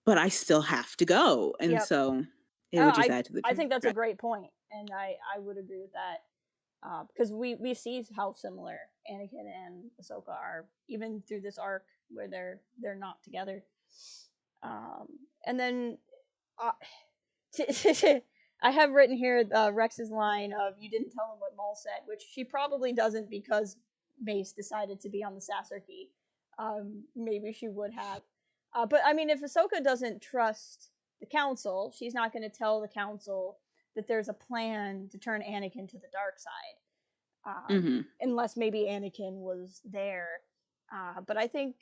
Speaker 2: but I still have to go, and
Speaker 1: Yep.
Speaker 2: so it
Speaker 1: Oh,
Speaker 2: would just add to the
Speaker 1: I think that's a
Speaker 2: tragedy.
Speaker 1: great point, and I would agree with that. Because we see how similar Anakin and Ahsoka are, even through this arc where they're not together. Um, and then uh, I have written here Rex's line of "You didn't tell him what Maul said," which she probably doesn't because Mace decided to be on the Sasser-Key. Maybe she would have, but I mean, if Ahsoka doesn't trust the Council, she's not going to tell the Council that there's a plan to turn Anakin to the dark side,
Speaker 2: Mhm.
Speaker 1: unless maybe Anakin was there. But I think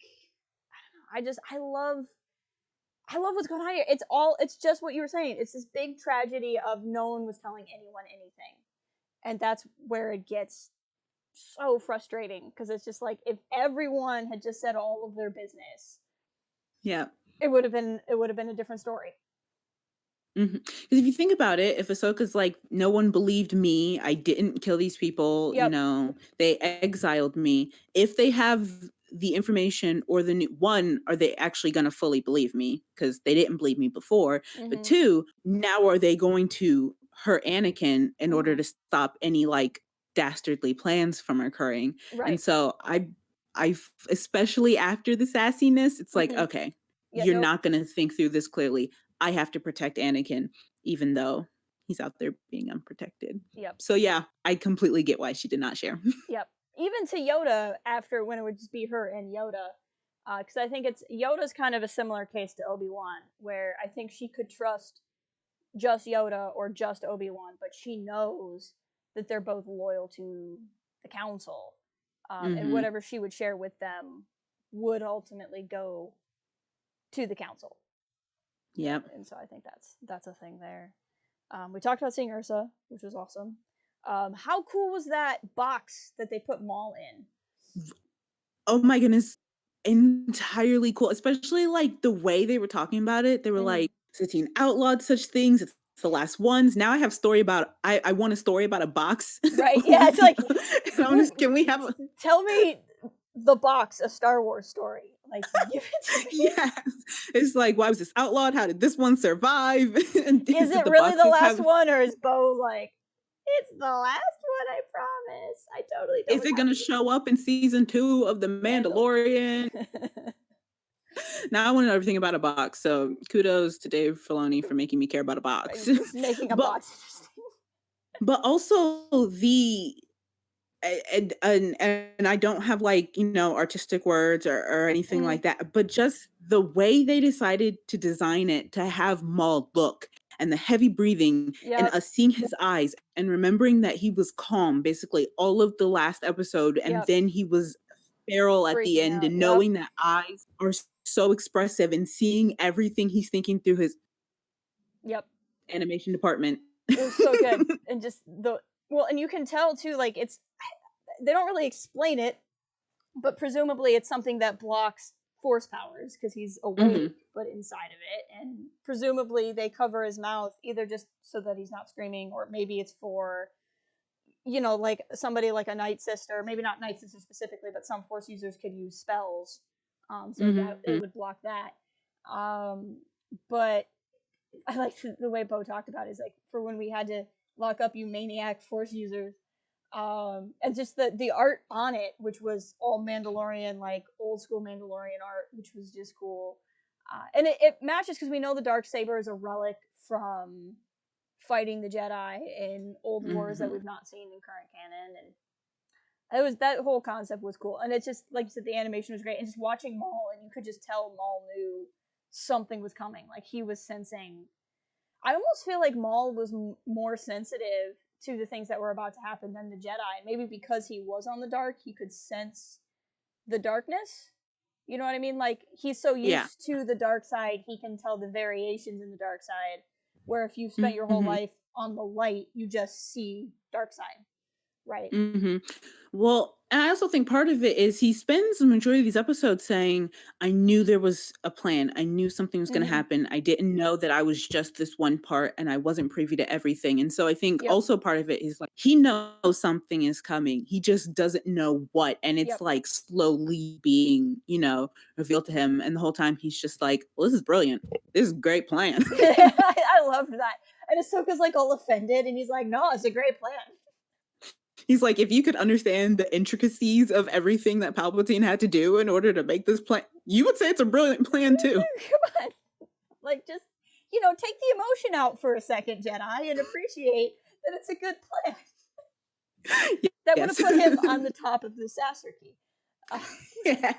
Speaker 1: I love what's going on here. It's just what you were saying. It's this big tragedy of no one was telling anyone anything. And that's where it gets so frustrating, because it's just like if everyone had just said all of their business,
Speaker 2: Yeah.
Speaker 1: it would have been a different story.
Speaker 2: Because if you think about it, if Ahsoka's like, "No one believed me, I didn't kill these people,
Speaker 1: Yep.
Speaker 2: they exiled me." If they have the information or the new one, are they actually gonna fully believe me? Because they didn't believe me before. But
Speaker 1: Mhm.
Speaker 2: 2, now are they going to hurt Anakin in order
Speaker 1: Mhm.
Speaker 2: to stop any, like, dastardly plans from occurring? And
Speaker 1: Right.
Speaker 2: so especially after the sassiness, it's like,
Speaker 1: Mhm.
Speaker 2: "Okay,
Speaker 1: Yeah,
Speaker 2: you're
Speaker 1: nope.
Speaker 2: not gonna think through this clearly. I have to protect Anakin, even though he's out there being unprotected."
Speaker 1: Yep.
Speaker 2: So yeah, I completely get why she did not share.
Speaker 1: Yep. Even to Yoda, after, when it would just be her and Yoda, because I think it's Yoda's kind of a similar case to Obi-Wan, where I think she could trust just Yoda or just Obi-Wan, but she knows that they're both loyal to the Council, and
Speaker 2: Mhm.
Speaker 1: whatever she would share with them would ultimately go to the council.
Speaker 2: Yep.
Speaker 1: And so I think that's a thing there. We talked about seeing Ursa, which was awesome. How cool was that box that they put Maul in?
Speaker 2: Oh my goodness. Entirely cool, especially, like, the way they were talking about it. They were
Speaker 1: Mm-hmm.
Speaker 2: like, "Satine outlawed such things. It's the last ones. Now I want a story about a box."
Speaker 1: Right? Yeah, it's like,
Speaker 2: And I'm just, can we have a
Speaker 1: tell me the box, a Star Wars story. Like, give it to me.
Speaker 2: Yes. It's like, "Why was this outlawed? How did this one survive?" And
Speaker 1: Is
Speaker 2: did
Speaker 1: it
Speaker 2: the
Speaker 1: really the
Speaker 2: boxes
Speaker 1: last
Speaker 2: have
Speaker 1: one, or is Bo like, it's the last one, I promise. I totally
Speaker 2: is
Speaker 1: don't
Speaker 2: it
Speaker 1: have
Speaker 2: gonna show up in season 2 of The Mandalorian?
Speaker 1: Mandalorian.
Speaker 2: Now I wanna know everything about a box, so kudos to Dave Filoni for making me care about a box.
Speaker 1: Just making a
Speaker 2: But
Speaker 1: box interesting.
Speaker 2: also the and I don't have, like, artistic words or anything
Speaker 1: Mm-hmm.
Speaker 2: like that, but just the way they decided to design it to have Maul look, and the heavy breathing, and
Speaker 1: Yep.
Speaker 2: us seeing his eyes, and remembering that he was calm basically all of the last episode, and
Speaker 1: Yep.
Speaker 2: then he was feral at the
Speaker 1: Freaking
Speaker 2: end,
Speaker 1: out.
Speaker 2: and
Speaker 1: Yep.
Speaker 2: knowing that eyes are so expressive, and seeing everything he's thinking through his
Speaker 1: Yep.
Speaker 2: animation department.
Speaker 1: It was so good. And just and you can tell too, like, they don't really explain it, but presumably it's something that blocks force powers because he's awake
Speaker 2: Mhm.
Speaker 1: but inside of it, and presumably they cover his mouth either just so that he's not screaming, or maybe it's for, like somebody like a Night Sister, maybe not Night Sister specifically, but some force users could use spells, so that it
Speaker 2: Mhm.
Speaker 1: would block that. But I like the way Bo talked about it, is like, for when we had to lock up you maniac force users, and just the art on it, which was all Mandalorian, like old school Mandalorian art, which was just cool. And it matches because we know the dark saber is a relic from fighting the Jedi in old wars that
Speaker 2: Mhm.
Speaker 1: we've not seen in current canon, and it was, that whole concept was cool. And it's just like you said, the animation was great, and just watching Maul, and you could just tell Maul knew something was coming, like he was sensing. I almost feel like Maul was more sensitive to the things that were about to happen than the Jedi. And maybe because he was on the dark, he could sense the darkness. You know what I mean? Like, he's so
Speaker 2: Yeah.
Speaker 1: used to the dark side, he can tell the variations in the dark side. Where if you've spent your whole
Speaker 2: Mhm.
Speaker 1: life on the light, you just see dark side, right?
Speaker 2: Mhm. Well, and I also think part of it is he spends the majority of these episodes saying, "I knew there was a plan. I knew something was gonna
Speaker 1: Mm-hmm.
Speaker 2: happen. I didn't know that I was just this one part and I wasn't privy to everything." And so I think
Speaker 1: Yep.
Speaker 2: also part of it is like he knows something is coming. He just doesn't know what. And it's
Speaker 1: Yep.
Speaker 2: like slowly being, revealed to him. And the whole time he's just like, "Well, this is brilliant. This is a great plan."
Speaker 1: I loved that. And Ahsoka's like all offended, and he's like, "No, it's a great plan."
Speaker 2: He's like, if you could understand the intricacies of everything that Palpatine had to do in order to make this plan, you would say it's a brilliant plan too.
Speaker 1: Come on. Like, just, take the emotion out for a second, Jedi, and appreciate that it's a good plan. That would have
Speaker 2: Yes.
Speaker 1: put him on the top of the sassarchy. Uh,
Speaker 2: Yeah.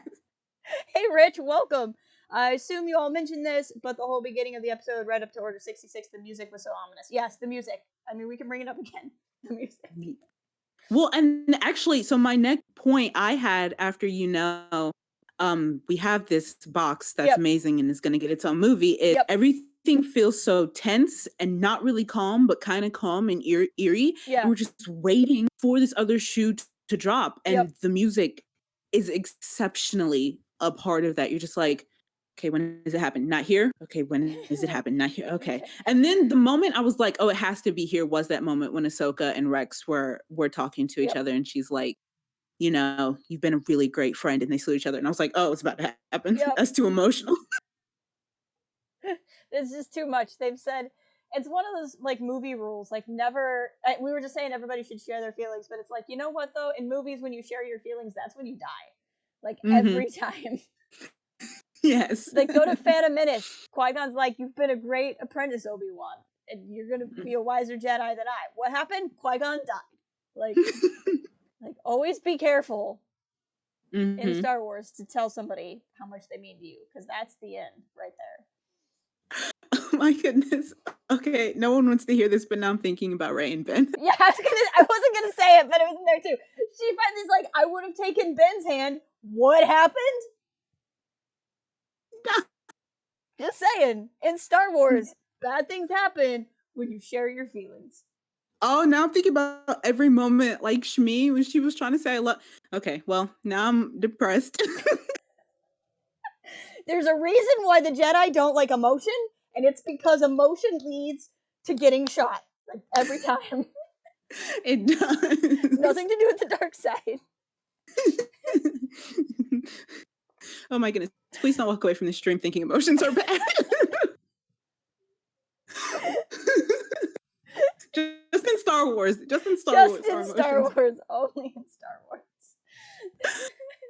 Speaker 1: hey, Rich, welcome. I assume you all mentioned this, but the whole beginning of the episode, right up to Order 66, the music was so ominous. Yes, the music. I mean, we can bring it up again. The music.
Speaker 2: Well, and actually, so my next point I had after we have this box that's
Speaker 1: Yep.
Speaker 2: amazing and is going to get its own movie is
Speaker 1: Yep.
Speaker 2: everything feels so tense and not really calm, but kind of calm and eerie. And
Speaker 1: Yeah.
Speaker 2: we're just waiting for this other shoe to drop.
Speaker 1: Yep.
Speaker 2: And the music is exceptionally a part of that. You're just like, okay, when does it happen? Not here. Okay, when does it happen? Not here. Okay. And then the moment I was like, oh, it has to be here was that moment when Ahsoka and Rex were talking to each
Speaker 1: Yep.
Speaker 2: other and she's like, you've been a really great friend, and they salute each other. And I was like, oh, it's about to happen.
Speaker 1: Yep.
Speaker 2: That's too emotional.
Speaker 1: It's just too much. They've said it's one of those like movie rules. Like, never. We were just saying everybody should share their feelings, but it's like, you know what though? In movies, when you share your feelings, that's when you die. Like, every
Speaker 2: Hmm.
Speaker 1: time.
Speaker 2: Yes.
Speaker 1: Like, go to Phantom Menace. Qui-Gon's like, "You've been a great apprentice, Obi-Wan, and you're gonna be a wiser Jedi than I." What happened? Qui-Gon died. Like always be careful in
Speaker 2: Hmm.
Speaker 1: Star Wars to tell somebody how much they mean to you, because that's the end right there.
Speaker 2: Oh my goodness. Okay, no one wants to hear this, but now I'm thinking about Ray and Ben.
Speaker 1: Yeah, I wasn't gonna say it, but it was in there too. She finally's like, "I would have taken Ben's hand. What happened?" Just saying, in Star Wars, bad things happen when you share your feelings.
Speaker 2: Oh, now I'm thinking about every moment, like Shmi when she was trying to say I love. Okay, well now I'm depressed.
Speaker 1: There's a reason why the Jedi don't like emotion, and it's because emotion leads to getting shot. Like, every time.
Speaker 2: It does.
Speaker 1: Nothing to do with the dark side.
Speaker 2: Oh my goodness! Please don't walk away from the stream thinking emotions are bad. Just in Star Wars. Just in Star
Speaker 1: Just
Speaker 2: Wars are
Speaker 1: in Star
Speaker 2: emotions.
Speaker 1: Wars. Only in Star Wars.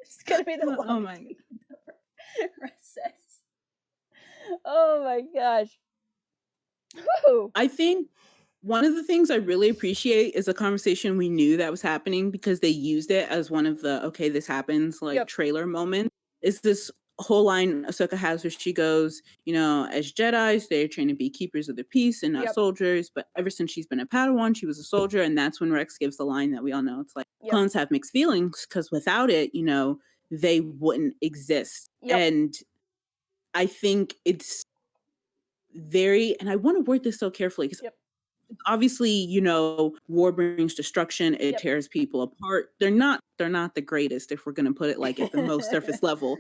Speaker 1: It's gonna be the
Speaker 2: Oh
Speaker 1: longest
Speaker 2: my.
Speaker 1: weekend ever. Recess. Oh my gosh. Whew.
Speaker 2: I think one of the things I really appreciate is a conversation we knew that was happening because they used it as one of the okay, this happens like
Speaker 1: Yep.
Speaker 2: trailer moments. Is this whole line Ahsoka has where she goes, as Jedis, they're trained to be keepers of the peace and not
Speaker 1: Yep.
Speaker 2: soldiers. But ever since she's been a Padawan, she was a soldier. And that's when Rex gives the line that we all know. It's like
Speaker 1: Yep.
Speaker 2: clones have mixed feelings because without it, they wouldn't exist.
Speaker 1: Yep.
Speaker 2: And I think it's very, and I want to word this so carefully because
Speaker 1: Yep.
Speaker 2: obviously, war brings destruction, it
Speaker 1: Yep.
Speaker 2: tears people apart. They're not the greatest if we're going to put it like at the most surface level.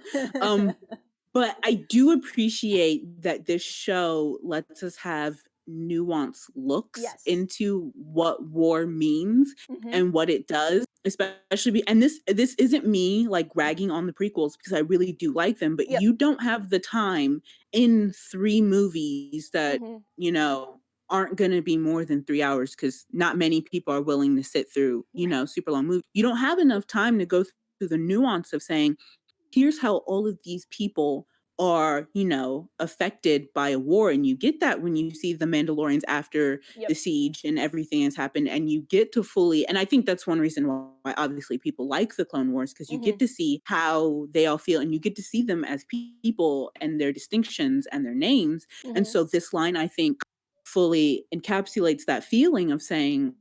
Speaker 2: But I do appreciate that this show lets us have nuanced looks
Speaker 1: Yes.
Speaker 2: into what war means
Speaker 1: Mhm.
Speaker 2: and what it does, especially and this isn't me like ragging on the prequels because I really do like them, but
Speaker 1: Yep.
Speaker 2: you don't have the time in 3 movies that,
Speaker 1: Mhm.
Speaker 2: aren't going to be more than 3 hours because not many people are willing to sit through, super long movies. You don't have enough time to go through the nuance of saying, here's how all of these people are, affected by a war. And you get that when you see the Mandalorians after
Speaker 1: Yep.
Speaker 2: the siege and everything has happened. And you get to fully, and I think that's one reason why obviously people like the Clone Wars, because you get to see how they all feel and you get to see them as people and their distinctions and their names. And
Speaker 1: Mhm.
Speaker 2: so this line, I think, fully encapsulates that feeling of saying,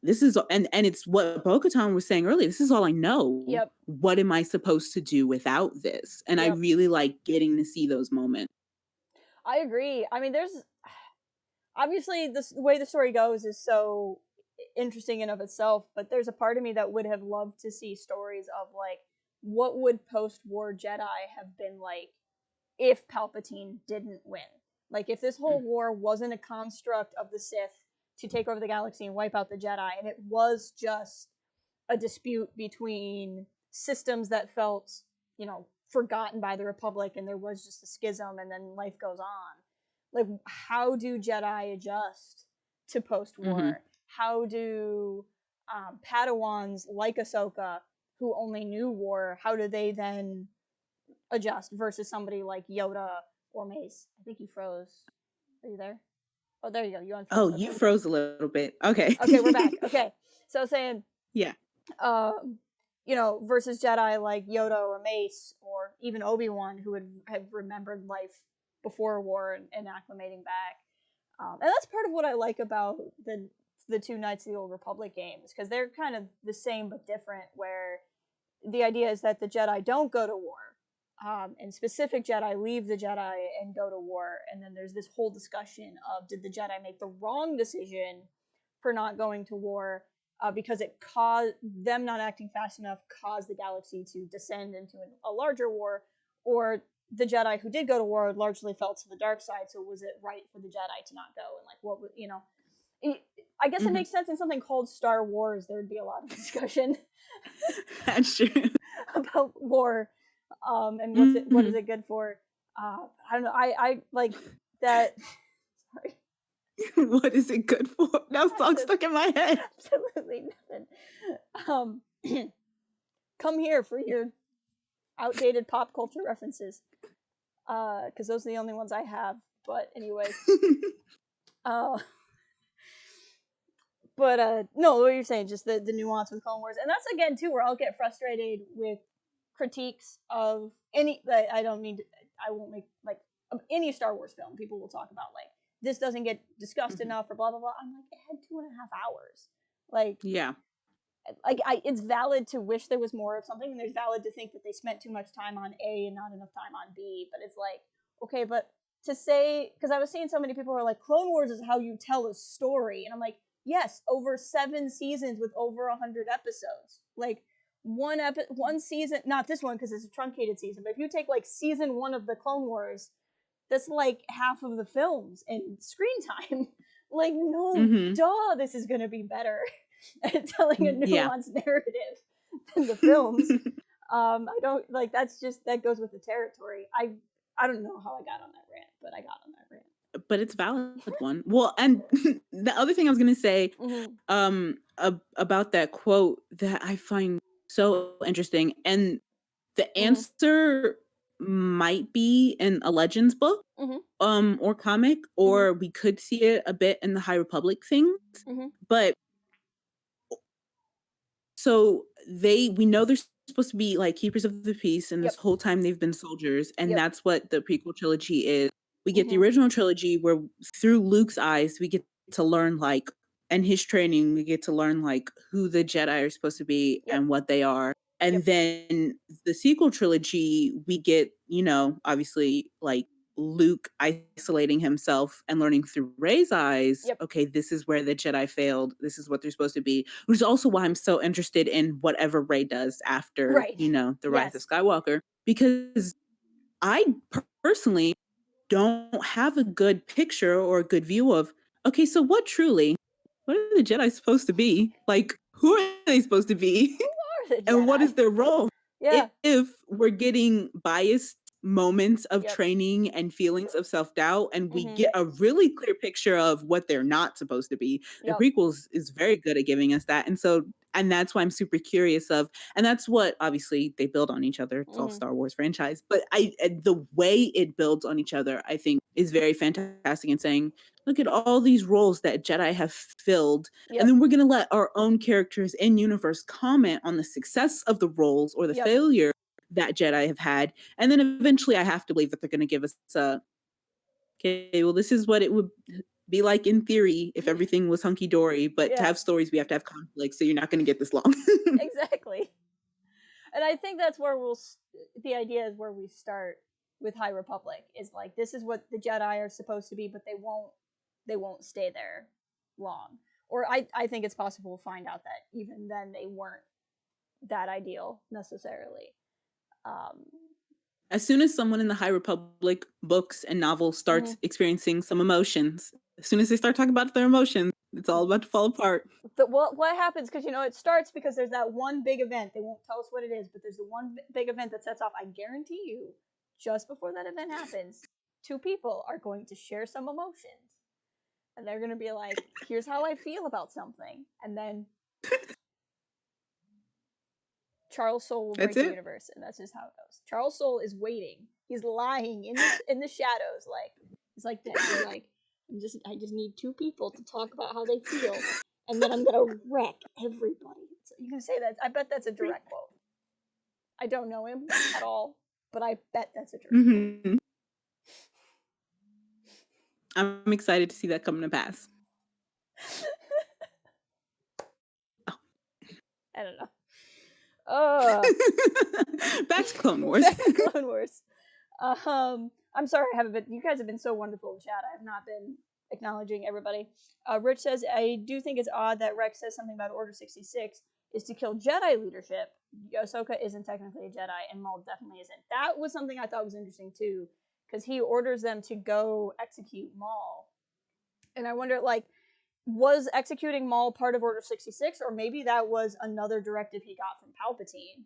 Speaker 2: this is and it's what Bo-Katan was saying earlier. This is all I know.
Speaker 1: Yep.
Speaker 2: What am I supposed to do without this? And I
Speaker 1: Yep.
Speaker 2: really like getting to see those moments.
Speaker 1: I agree. I mean, there's obviously the way the story goes is so interesting in of itself, but there's a part of me that would have loved to see stories of like what would post-war Jedi have been like if Palpatine didn't win. Like if this whole war wasn't a construct of the Sith to take over the galaxy and wipe out the Jedi, and it was just a dispute between systems that felt, forgotten by the Republic, and there was just a schism, and then life goes on. Like, how do Jedi adjust to post-war?
Speaker 2: Mhm.
Speaker 1: How do Padawans like Ahsoka, who only knew war, how do they then adjust versus somebody like Yoda or Mace? I think you froze. Are you there? Oh, there you go. You unfroze.
Speaker 2: Oh,
Speaker 1: Okay,
Speaker 2: you
Speaker 1: we're good.
Speaker 2: froze a little bit. Okay.
Speaker 1: Okay, we're back. Okay, so saying
Speaker 2: Yeah.
Speaker 1: um, versus Jedi like Yoda or Mace or even Obi-Wan, who would have remembered life before war and acclimating back. And that's part of what I like about the two Knights of the Old Republic games, because they're kind of the same but different, where the idea is that the Jedi don't go to war. And specific Jedi leave the Jedi and go to war, and then there's this whole discussion of, did the Jedi make the wrong decision for not going to war, because it caused them not acting fast enough caused the galaxy to descend into a larger war, or the Jedi who did go to war largely fell to the dark side, so was it right for the Jedi to not go? And like, what I guess it
Speaker 2: Mhm.
Speaker 1: makes sense in something called Star Wars. There would be a lot of discussion
Speaker 2: That's true.
Speaker 1: about war, and what is
Speaker 2: Mhm.
Speaker 1: it good for? I don't know. I like that. Sorry,
Speaker 2: What is it good for? That song stuck in my head.
Speaker 1: absolutely nothing. Um, come here for your outdated pop culture references, because those are the only ones I have. But anyway, uh, but no, what you're saying, just the nuance with Clone Wars, and that's again too where I'll get frustrated with critiques of any. I don't need. I won't make like any Star Wars film. People will talk about like this doesn't get discussed
Speaker 2: Mhm.
Speaker 1: enough or blah blah blah. I'm like, it had 2.5 hours. Like
Speaker 2: Yeah.
Speaker 1: it's valid to wish there was more of something, and there's valid to think that they spent too much time on A and not enough time on B. But it's like, okay, but to say, because I was seeing so many people who are like, Clone Wars is how you tell a story, and I'm like, yes, over 7 seasons with over 100 episodes. Like one season, not this one because it's a truncated season, but if you take like season 1 of the Clone Wars, that's like half of the films and screen time. Like, no,
Speaker 2: Mm-hmm.
Speaker 1: duh, this is gonna be better at telling a
Speaker 2: Yeah.
Speaker 1: nuanced narrative than the films. I don't like, that's just, that goes with the territory. I don't know how I got on that rant, but I got on that rant.
Speaker 2: But it's a valid one. Well, and the other thing I was gonna say,
Speaker 1: Mm-hmm.
Speaker 2: about that quote that I find so interesting, and the
Speaker 1: Mm-hmm.
Speaker 2: answer might be in a Legends book,
Speaker 1: Mm-hmm.
Speaker 2: or comic,
Speaker 1: Mm-hmm.
Speaker 2: or we could see it a bit in the High Republic things.
Speaker 1: Mm-hmm.
Speaker 2: But so we know they're supposed to be like keepers of the peace, and this
Speaker 1: Yep.
Speaker 2: whole time they've been soldiers, and
Speaker 1: Yep.
Speaker 2: that's what the prequel trilogy is. We get the
Speaker 1: Mm-hmm.
Speaker 2: original trilogy where through Luke's eyes we get to learn like, and his training, we get to learn like who the Jedi are supposed to be
Speaker 1: Yep.
Speaker 2: and what they are. And
Speaker 1: Yep.
Speaker 2: then the sequel trilogy, we get, obviously like Luke isolating himself and learning through Rey's eyes,
Speaker 1: Yep.
Speaker 2: okay, this is where the Jedi failed. This is what they're supposed to be, which is also why I'm so interested in whatever Rey does after,
Speaker 1: Right.
Speaker 2: the Rise of
Speaker 1: Yes.
Speaker 2: Skywalker, because I personally don't have a good picture or a good view of, okay, so what are the Jedi supposed to be? Like, who are they supposed to be?
Speaker 1: Who are the
Speaker 2: And what is
Speaker 1: Jedi?
Speaker 2: their role?
Speaker 1: Yeah.
Speaker 2: If we're getting biased moments of
Speaker 1: Yep.
Speaker 2: training and feelings of self-doubt, and we
Speaker 1: Mm-hmm.
Speaker 2: get a really clear picture of what they're not supposed to be, the
Speaker 1: Yep.
Speaker 2: prequels is very good at giving us that. And that's why I'm super curious of, and that's what obviously they build on each other. It's all
Speaker 1: Mm-hmm.
Speaker 2: Star Wars franchise, but the way it builds on each other, I think is very fantastic in saying, look at all these roles that Jedi have filled, and
Speaker 1: Yep.
Speaker 2: then we're going to let our own characters in universe comment on the success of the roles or the
Speaker 1: Yep.
Speaker 2: failure that Jedi have had. And then eventually I have to believe that they're going to give us okay, well, this is what it would be like in theory if everything was hunky dory. But to
Speaker 1: Yeah.
Speaker 2: have stories, we have to have conflict. So you're not going to get this long.
Speaker 1: Exactly. And I think that's where the idea is where we start with High Republic, is like, this is what the Jedi are supposed to be, but they won't stay there long. Or I think it's possible to find out that even then they weren't that ideal necessarily. Um,
Speaker 2: As soon as someone in the High Republic books and novels
Speaker 1: mhm.
Speaker 2: starts experiencing some emotions, as soon as they start talking about their emotions, it's all about to fall apart.
Speaker 1: What happens, because it starts because there's that one big event. They won't tell us what it is, but there's the one big event that sets off. I guarantee you, just before that event happens, two people are going to share some emotions, and they're going to be like, here's how I feel about something, and then Charles Soule will
Speaker 2: That's
Speaker 1: break the
Speaker 2: it.
Speaker 1: universe, and that's just how it goes. Charles Soule is waiting. He's lying in the shadows, like he's like dead. He's like, I just need two people to talk about how they feel, and then I'm gonna wreck everybody. So you can say that. I bet that's a direct quote. I don't know him at all, but I bet that's a direct quote.
Speaker 2: Mm-hmm. I'm excited to see that come to pass.
Speaker 1: I don't know. Uh,
Speaker 2: Back to Clone Wars.
Speaker 1: Back to Clone Wars. I'm sorry I haven't been. You guys have been so wonderful in chat. I have not been acknowledging everybody. Rich says, I do think it's odd that Rex says something about Order 66 is to kill Jedi leadership. Ahsoka isn't technically a Jedi, and Maul definitely isn't. That was something I thought was interesting too, because he orders them to go execute Maul, and I wonder, like, was executing Maul part of Order 66, or maybe that was another directive he got from Palpatine.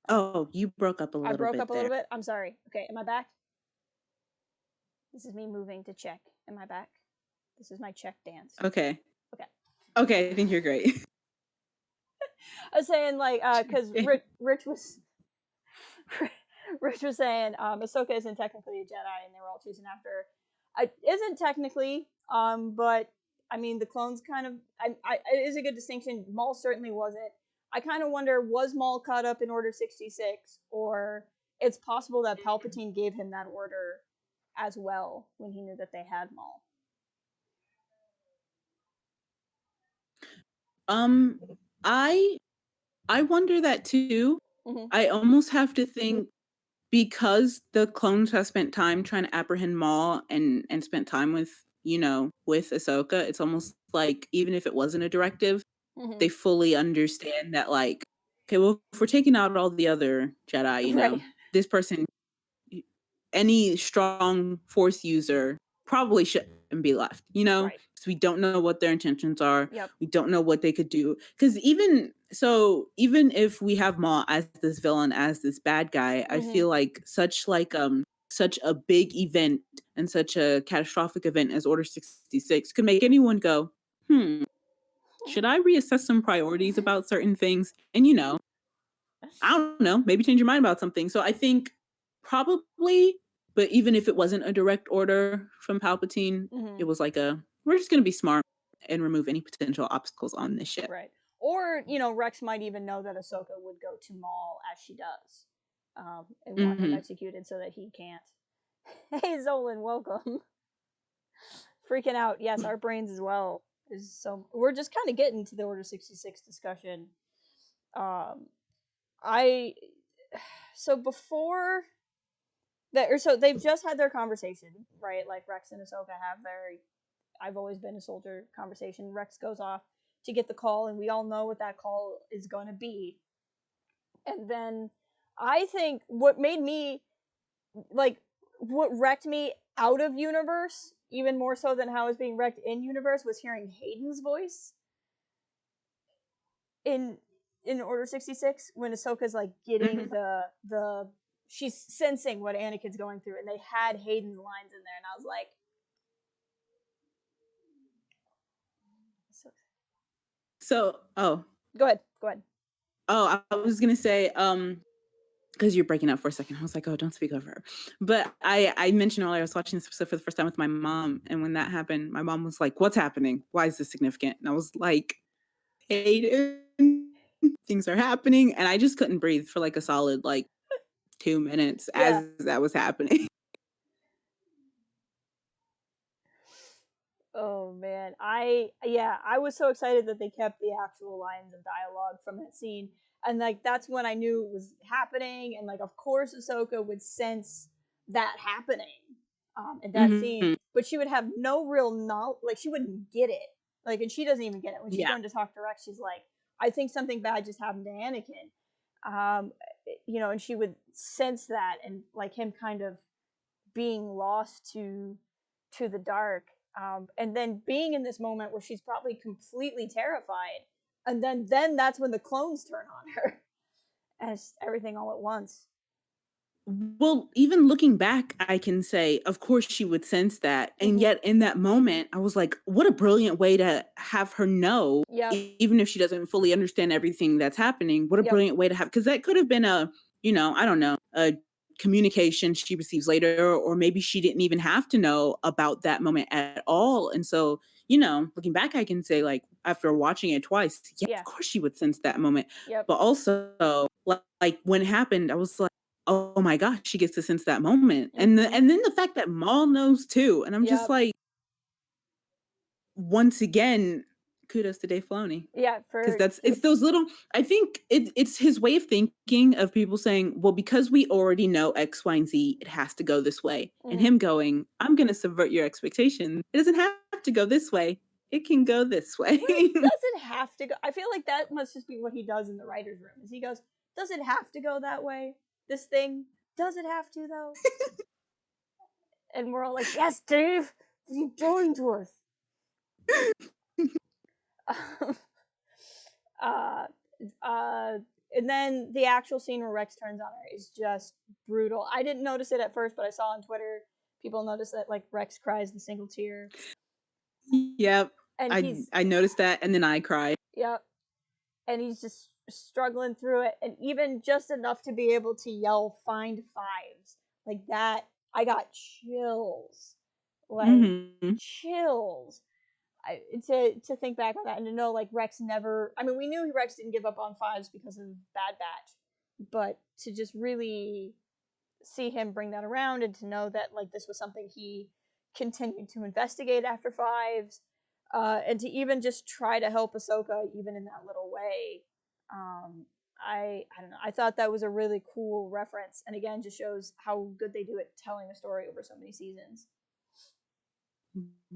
Speaker 2: Oh, you broke up a
Speaker 1: I
Speaker 2: little
Speaker 1: broke up
Speaker 2: bit
Speaker 1: a little
Speaker 2: there.
Speaker 1: bit. I'm sorry. Okay, am I back? This is me moving to check. Am I back? This is my check dance.
Speaker 2: Okay.
Speaker 1: Okay.
Speaker 2: Okay, I think you're great.
Speaker 1: I was saying, like, because Rich was Rich was saying Ahsoka isn't technically a Jedi, and they were all choosing after. Isn't technically, but I mean the clones kind of. It is a good distinction. Maul certainly wasn't. I kind of wonder, was Maul caught up in Order 66, or it's possible that Palpatine gave him that order as well when he knew that they had Maul.
Speaker 2: Um, I wonder that too.
Speaker 1: Mm-hmm.
Speaker 2: I almost have to think because the clones have spent time trying to apprehend Maul and spent time with, with Ahsoka, it's almost like even if it wasn't a directive,
Speaker 1: Mm-hmm.
Speaker 2: they fully understand that, like, okay, well, if we're taking out all the other Jedi,
Speaker 1: Right.
Speaker 2: this person, any strong Force user probably shouldn't be left,
Speaker 1: Right.
Speaker 2: because we don't know what their intentions are.
Speaker 1: Yep.
Speaker 2: We don't know what they could do. Because even if we have Maul as this villain, as this bad guy, I
Speaker 1: Mm-hmm.
Speaker 2: feel like such a big event and such a catastrophic event as Order 66 could make anyone go, should I reassess some priorities about certain things? And I don't know, maybe change your mind about something. So I think probably, but even if it wasn't a direct order from Palpatine,
Speaker 1: Mm-hmm.
Speaker 2: it was like we're just going to be smart and remove any potential obstacles on this ship.
Speaker 1: Right. Or, Rex might even know that Ahsoka would go to Maul as she does, and want him executed so that he can't. Hey, Zolan, welcome. Freaking out. Yes, our brains as well. We're just kind of getting to the Order 66 discussion. Um, I so before that, or so they've just had their conversation, right? Like Rex and Ahsoka have their "I've always been a soldier" conversation. Rex goes off to get the call, and we all know what that call is going to be. And then I think what made me like what wrecked me out of universe even more so than how I was being wrecked in universe was hearing Hayden's voice in Order 66 when Ahsoka's like getting the she's sensing what Anakin's going through, and they had Hayden's lines in there, and I was like,
Speaker 2: So,
Speaker 1: go ahead.
Speaker 2: I was gonna say, because you're breaking up for a second, I was like, oh, don't speak over her. But I mentioned earlier I was watching this episode for the first time with my mom, and when that happened, my mom was like, "What's happening? Why is this significant?" And I was like, "Hayden, things are happening," and I just couldn't breathe for like a solid 2 minutes
Speaker 1: Yeah.
Speaker 2: as that was happening.
Speaker 1: Oh man, I was so excited that they kept the actual lines of dialogue from that scene, and like that's when I knew it was happening, and like of course Ahsoka would sense that happening, in that scene,
Speaker 2: Mhm.
Speaker 1: but she would have no real knowledge, like she wouldn't get it, like, and she doesn't even get it when she's
Speaker 2: Yeah.
Speaker 1: going to talk to Rex. She's like, I think something bad just happened to Anakin, and she would sense that, and like him kind of being lost to the dark, and then being in this moment where she's probably completely terrified, and then that's when the clones turn on her and it's everything all at once.
Speaker 2: Well, even looking back, I can say, of course, she would sense that. And
Speaker 1: Mm-hmm.
Speaker 2: yet, in that moment, I was like, what a brilliant way to have her know,
Speaker 1: Yep.
Speaker 2: even if she doesn't fully understand everything that's happening. What a
Speaker 1: Yep.
Speaker 2: brilliant way to have, because that could have been I don't know, a communication she receives later, or maybe she didn't even have to know about that moment at all. And so, looking back, I can say, like, after watching it twice, yeah,
Speaker 1: Yeah.
Speaker 2: of course she would sense that moment.
Speaker 1: Yep.
Speaker 2: But also, like when it happened, I was like, oh my gosh, she gets to sense that moment. And
Speaker 1: Mm-hmm.
Speaker 2: and then the fact that Maul knows too. And I'm just
Speaker 1: Yep.
Speaker 2: like, once again, kudos to Dave Filoni.
Speaker 1: Yeah.
Speaker 2: Because
Speaker 1: For
Speaker 2: it's those little, I think it's his way of thinking of people saying, well, because we already know X, Y, and Z, it has to go this way. And
Speaker 1: mm-hmm.
Speaker 2: him going, I'm gonna subvert your expectation. It doesn't have to go this way. It can go this way.
Speaker 1: Well, it doesn't have to go. I feel like that must just be what he does in the writer's room. Is he goes, does it have to go that way? This thing, does it have to though? And we're all like, yes, Dave, what are you doing to us? uh, uh, and then the actual scene where Rex turns on her is just brutal. I didn't notice it at first, but I saw on Twitter people notice that like Rex cries the single tear,
Speaker 2: Yep.
Speaker 1: and he's
Speaker 2: I noticed that and then I cried.
Speaker 1: yep, and he's just struggling through it, and even just enough to be able to yell "Find fives" like that. I got chills, like
Speaker 2: Mm-hmm.
Speaker 1: chills. To think back on that and to know like Rex never. I mean, we knew Rex didn't give up on fives because of Bad Batch, but to just really see him bring that around and to know that like this was something he continued to investigate after fives, and to even just try to help Ahsoka even in that little way. I don't know. I thought that was a really cool reference, and again, just shows how good they do at telling a story over so many seasons.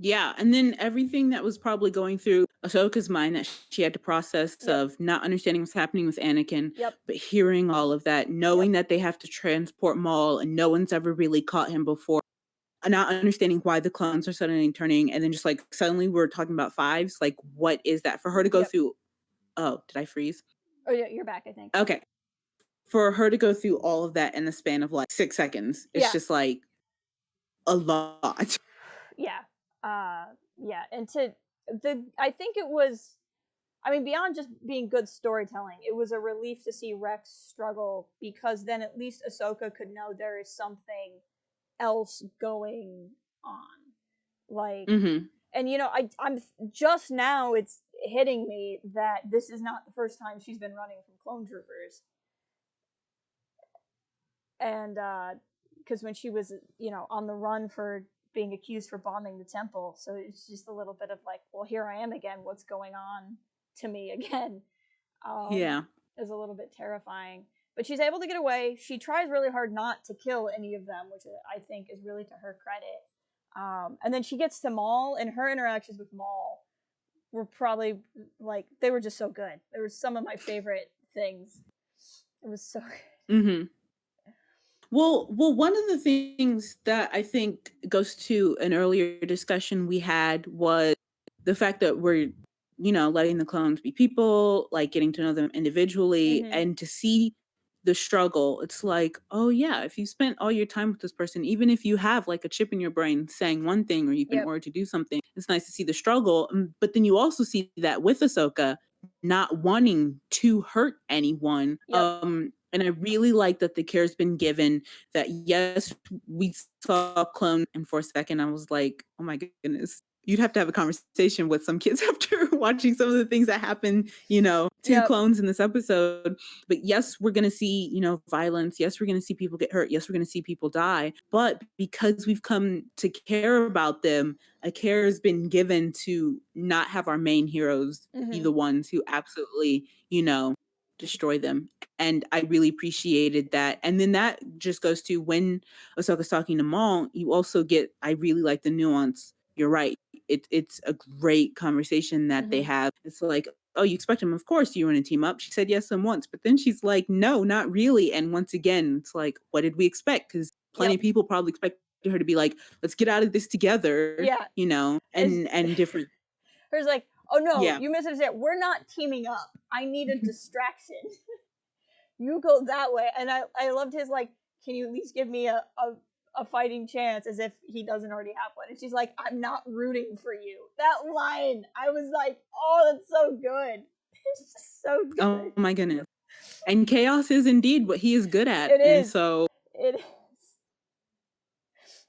Speaker 2: Yeah, and then everything that was probably going through Ahsoka's mind that she had to process
Speaker 1: Yep.
Speaker 2: of not understanding what's happening with Anakin,
Speaker 1: Yep.
Speaker 2: but hearing all of that,
Speaker 1: Yep.
Speaker 2: knowing that they have to transport Maul and no one's ever really caught him before, not understanding why the clones are suddenly turning, and then just like suddenly we're talking about fives. Like, what is that for her to go
Speaker 1: Yep.
Speaker 2: through? Oh, did I freeze?
Speaker 1: Oh yeah, you're back. I think.
Speaker 2: Okay, for her to go through all of that in the span of like 6 seconds, it's
Speaker 1: Yeah.
Speaker 2: just like a lot.
Speaker 1: Yeah. Yeah. And I think it was. I mean, beyond just being good storytelling, it was a relief to see Rex struggle because then at least Ahsoka could know there is something else going on. Like,
Speaker 2: Mm-hmm.
Speaker 1: and I'm just now it's hitting me that this is not the first time she's been running from clone troopers. And because when she was on the run for being accused for bombing the temple, so it's just a little bit of like, well, here I am again, what's going on to me again. um
Speaker 2: Yeah.
Speaker 1: is a little bit terrifying, but she's able to get away. She tries really hard not to kill any of them, which I think is really to her credit. And then she gets to Maul, and her interactions with Maul were probably like, they were just so good. They were some of my favorite things. It was so good.
Speaker 2: Mm-hmm. Well, one of the things that I think goes to an earlier discussion we had was the fact that we're, letting the clones be people, like getting to know them individually,
Speaker 1: Mm-hmm.
Speaker 2: and to see the struggle. It's like, oh yeah, if you spent all your time with this person, even if you have like a chip in your brain saying one thing or you've been
Speaker 1: Yep.
Speaker 2: ordered to do something, it's nice to see the struggle. But then you also see that with Ahsoka not wanting to hurt anyone.
Speaker 1: Yep.
Speaker 2: And I really like that the care's been given that yes, we saw clone, and for a second I was like, oh my goodness. You'd have to have a conversation with some kids after watching some of the things that happen, to
Speaker 1: Yep.
Speaker 2: clones in this episode. But yes, we're going to see, violence. Yes, we're going to see people get hurt. Yes, we're going to see people die. But because we've come to care about them, a care has been given to not have our main heroes be
Speaker 1: Mm-hmm.
Speaker 2: the ones who absolutely, destroy them. And I really appreciated that. And then that just goes to when Ahsoka's talking to Maul, you also get, I really like the nuance. You're right. It's a great conversation that they
Speaker 1: Mm-hmm.
Speaker 2: have. It's like, oh, you expect him? Of course you want to team up. She said yes and once, but then she's like, no, not really. And once again, it's like, what did we expect? Because plenty
Speaker 1: Yep.
Speaker 2: of people probably expected her to be like, let's get out of this together,
Speaker 1: Yeah. It's,
Speaker 2: and different.
Speaker 1: her's like, oh no,
Speaker 2: Yeah.
Speaker 1: you misunderstand. We're not teaming up. I need a distraction. You go that way. And I loved his like, can you at least give me a fighting chance, as if he doesn't already have one. And she's like, I'm not rooting for you. That line, I was like, oh, that's so good. It's just so
Speaker 2: Oh
Speaker 1: good.
Speaker 2: my goodness. And chaos is indeed what he is good at.
Speaker 1: It
Speaker 2: And
Speaker 1: is.
Speaker 2: so
Speaker 1: It is.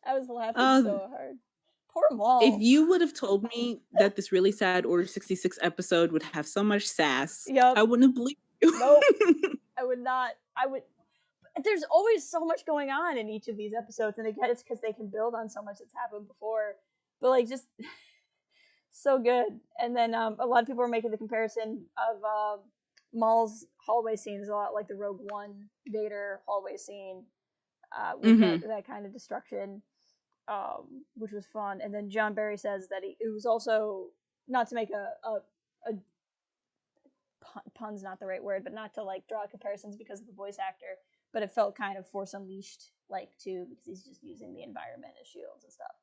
Speaker 1: I was laughing
Speaker 2: uh
Speaker 1: so hard. Poor
Speaker 2: if
Speaker 1: Maul.
Speaker 2: you would have told me that this really sad Order 66 episode would have so much sass,
Speaker 1: Yep.
Speaker 2: I wouldn't have believed you.
Speaker 1: Nope. I would not. I would. There's always so much going on in each of these episodes, and again, it's because they can build on so much that's happened before. But like, just so good. And then a lot of people are making the comparison of Maul's hallway scenes a lot like the Rogue One Vader hallway scene, with that
Speaker 2: Hmm.
Speaker 1: that kind of destruction, which was fun. And then John Barry says that it was also, not to make a pun's not the right word, but not to like draw comparisons because of the voice actor, but it felt kind of Force Unleashed like too, because he's just using the environment as shields and stuff.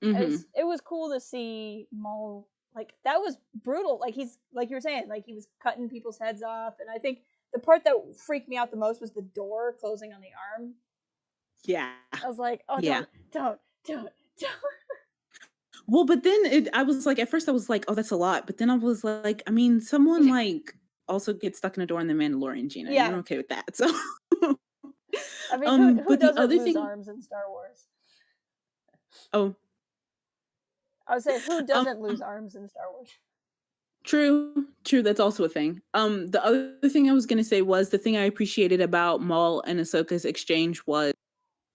Speaker 2: Hmm.
Speaker 1: It was cool to see Maul, like that was brutal. Like he's, like you were saying, like he was cutting people's heads off, and I think the part that freaked me out the most was the door closing on the arm.
Speaker 2: Yeah.
Speaker 1: I was like, oh,
Speaker 2: Yeah.
Speaker 1: don't.
Speaker 2: Well, but then I was like, at first I was like, oh, that's a lot. But then I was like, I mean, someone like also gets stuck in a door in the Mandalorian, Gina. You're
Speaker 1: Yeah,
Speaker 2: okay with that. So
Speaker 1: I mean, who
Speaker 2: but the
Speaker 1: doesn't
Speaker 2: other
Speaker 1: lose
Speaker 2: thing,
Speaker 1: arms in Star Wars?
Speaker 2: oh,
Speaker 1: I would say, who
Speaker 2: um
Speaker 1: doesn't lose arms in Star Wars?
Speaker 2: true, that's also a thing. The other thing I was gonna say was the thing I appreciated about Maul and Ahsoka's exchange was